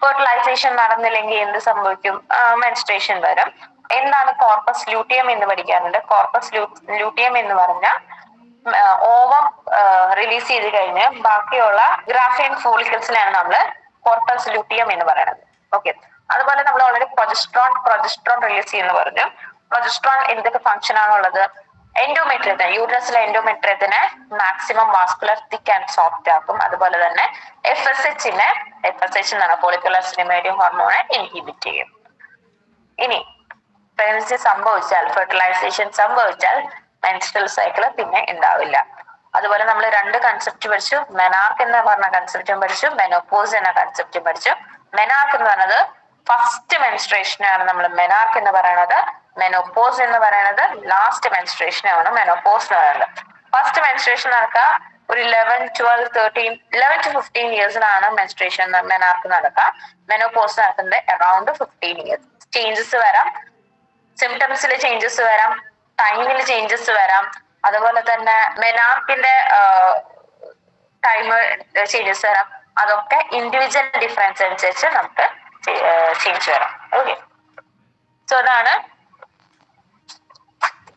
ഫെർട്ടിലൈസേഷൻ നടന്നില്ലെങ്കിൽ എന്ത് സംഭവിക്കും? മെൻസ്ട്രേഷൻ വരും. എന്താണ് കോർപ്പസ് ലൂട്ടിയം എന്ന് പഠിക്കാറുണ്ട്. കോർപ്പസ് ലൂട്ടിയം എന്ന് പറഞ്ഞാൽ ഓവം റിലീസ് ചെയ്ത് കഴിഞ്ഞ് ബാക്കിയുള്ള ഗ്രാഫിയൻ ഫോളിക്കിൾസിനാണ് നമ്മൾ കോർപ്പസ് ലൂട്ടിയം എന്ന് പറയുന്നത്. ഓക്കെ. അതുപോലെ നമ്മൾ ഓൾറെഡി പ്രൊജസ്ട്രോൺ റിലീസ് ചെയ്യുന്ന പറഞ്ഞു. പ്രൊജസ്ട്രോൺ എന്തൊക്കെ ഫംഗ്ഷൻ ആണുള്ളത്? എൻഡോമെട്രിയത്തിന്, യൂട്രസിലെ എൻഡോമെട്രിയത്തിനെ maximum vascular thick and soft ആക്കും. അതുപോലെ തന്നെ FSH എന്നാണ് ഫോളിക്കുലർ സ്റ്റിമുലേറ്റിംഗ് ഹോർമോണെ ഇൻഹിബിറ്റ് ചെയ്യും. ഇനി പ്രഗ്നൻസി സംഭവിച്ചാൽ, ഫെർട്ടിലൈസേഷൻ സംഭവിച്ചാൽ മെൻസ്ട്രൽ സൈക്കിൾ പിന്നെ ഉണ്ടാവില്ല. അതുപോലെ നമ്മൾ 2 കൺസെപ്റ്റ് പഠിച്ചു. മെനാർക്ക് എന്ന് പറഞ്ഞ കൺസെപ്റ്റും പഠിച്ചു, മെനോപോസ് എന്ന കൺസെപ്റ്റും പഠിച്ചു. മെനാർക്ക് എന്ന് പറയുന്നത് ഫസ്റ്റ് മെൻസ്ട്രേഷൻ ആണ് നമ്മൾ മെനാർക്ക് എന്ന് പറയുന്നത്. മെനോപോസ് എന്ന് പറയുന്നത് ലാസ്റ്റ് മെൻസ്ട്രേഷൻ ആണ് മെനോപോസ് എന്ന് പറയുന്നത്. ഫസ്റ്റ് മെൻസ്ട്രേഷൻ നടക്കുക ഒരു 11 to 15 ഇയേഴ്സിലാണ് മെൻസ്ട്രേഷൻ മെനാർക്ക് നടക്കുക. മെനോപോസ് നടക്കുന്നത് അറൌണ്ട് 15 ഇയേഴ്സ്. ചേഞ്ചസ് വരാം, സിംറ്റംസിൽ ചേഞ്ചസ് വരാം, ടൈമിൽ ചേഞ്ചസ് വരാം. അതുപോലെ തന്നെ മെനാർക്കിന്റെ ടൈം ചേഞ്ചസ് വരാം. അതൊക്കെ ഇൻഡിവിജ്വൽ ഡിഫറൻസ് അനുസരിച്ച് നമുക്ക് ചേഞ്ച് വരാം. ഓക്കെ. സോ അതാണ്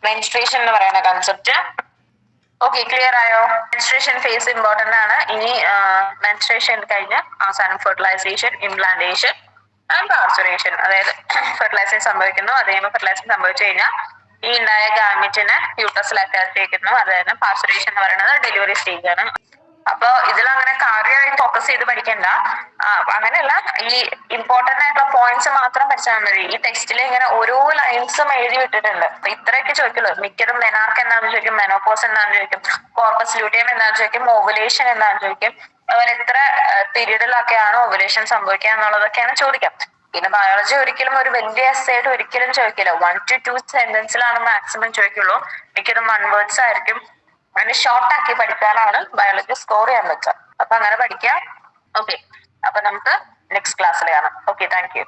മെൻസ്ട്രേഷൻ എന്ന് പറയുന്ന കൺസെപ്റ്റ്. ഓക്കെ, ക്ലിയർ ആയോ? മെൻസ്ട്രേഷൻ ഫേസ് ഇമ്പോർട്ടന്റ് ആണ്. ഇനി മെൻസ്ട്രേഷൻ കഴിഞ്ഞ് അവസാനം ഫെർട്ടിലൈസേഷൻ, ഇംപ്ലാന്റേഷൻ ആൻഡ് പാർച്ചുറേഷൻ. അതായത് ഫെർട്ടിലൈസേഷൻ സംഭവിക്കുന്നു, അത് കഴിയുമ്പോൾ ഫെർട്ടിലൈസേഷൻ സംഭവിച്ചു കഴിഞ്ഞാൽ ഈ ഉണ്ടായ ഗാമറ്റിനെ യൂട്രസിലാക്കി അകത്തേക്കുന്നു. അത് തന്നെ പാർച്ചുറേഷൻ എന്ന് പറയുന്നത് ഡെലിവറി സ്റ്റേജ് ആണ്. അപ്പൊ ഇതിലങ്ങനെ കാര്യമായി ഫോക്കസ് ചെയ്ത് പഠിക്കണ്ട. അങ്ങനെയല്ല, ഈ ഇമ്പോർട്ടന്റ് ആയിട്ടുള്ള പോയിന്റ്സ് മാത്രം പഠിച്ചാൽ മതി. ഈ ടെക്സ്റ്റിൽ ഇങ്ങനെ ഓരോ ലൈൻസും എഴുതി വിട്ടിട്ടുണ്ട്. അപ്പൊ ഇത്രയൊക്കെ ചോദിക്കുള്ളൂ. മിക്കതും മെനാർക്ക് എന്താണെന്ന് ചോദിക്കും, മെനോപോസ് എന്താണെന്ന് ചോദിക്കും, കോർപ്പസ് ലൂട്ടിയം എന്താണെന്ന് ചോദിക്കും, ഓവുലേഷൻ എന്താണെന്ന് ചോദിക്കും. അതുപോലെ എത്ര പീരീഡിലൊക്കെയാണ് ഓവുലേഷൻ സംഭവിക്കുക എന്നുള്ളതൊക്കെയാണ് ചോദിക്കാം. പിന്നെ ബയോളജി ഒരിക്കലും ഒരു വലിയ എസ്സേയിട്ട് ഒരിക്കലും ചോദിക്കില്ല. 1 to 2 സെന്റൻസിലാണ് മാക്സിമം ചോദിക്കുള്ളൂ. മിക്കതും 1 വേർഡ്സ് ആയിരിക്കും. അങ്ങനെ ഷോർട്ട് ആക്കി പഠിക്കാനാണ് ബയോളജി സ്കോർ ചെയ്യാൻ പറ്റുക. അപ്പൊ അങ്ങനെ പഠിക്കാം. ഓക്കെ, അപ്പൊ നമുക്ക് നെക്സ്റ്റ് ക്ലാസ്സിൽ കാണാം. Okay, thank you.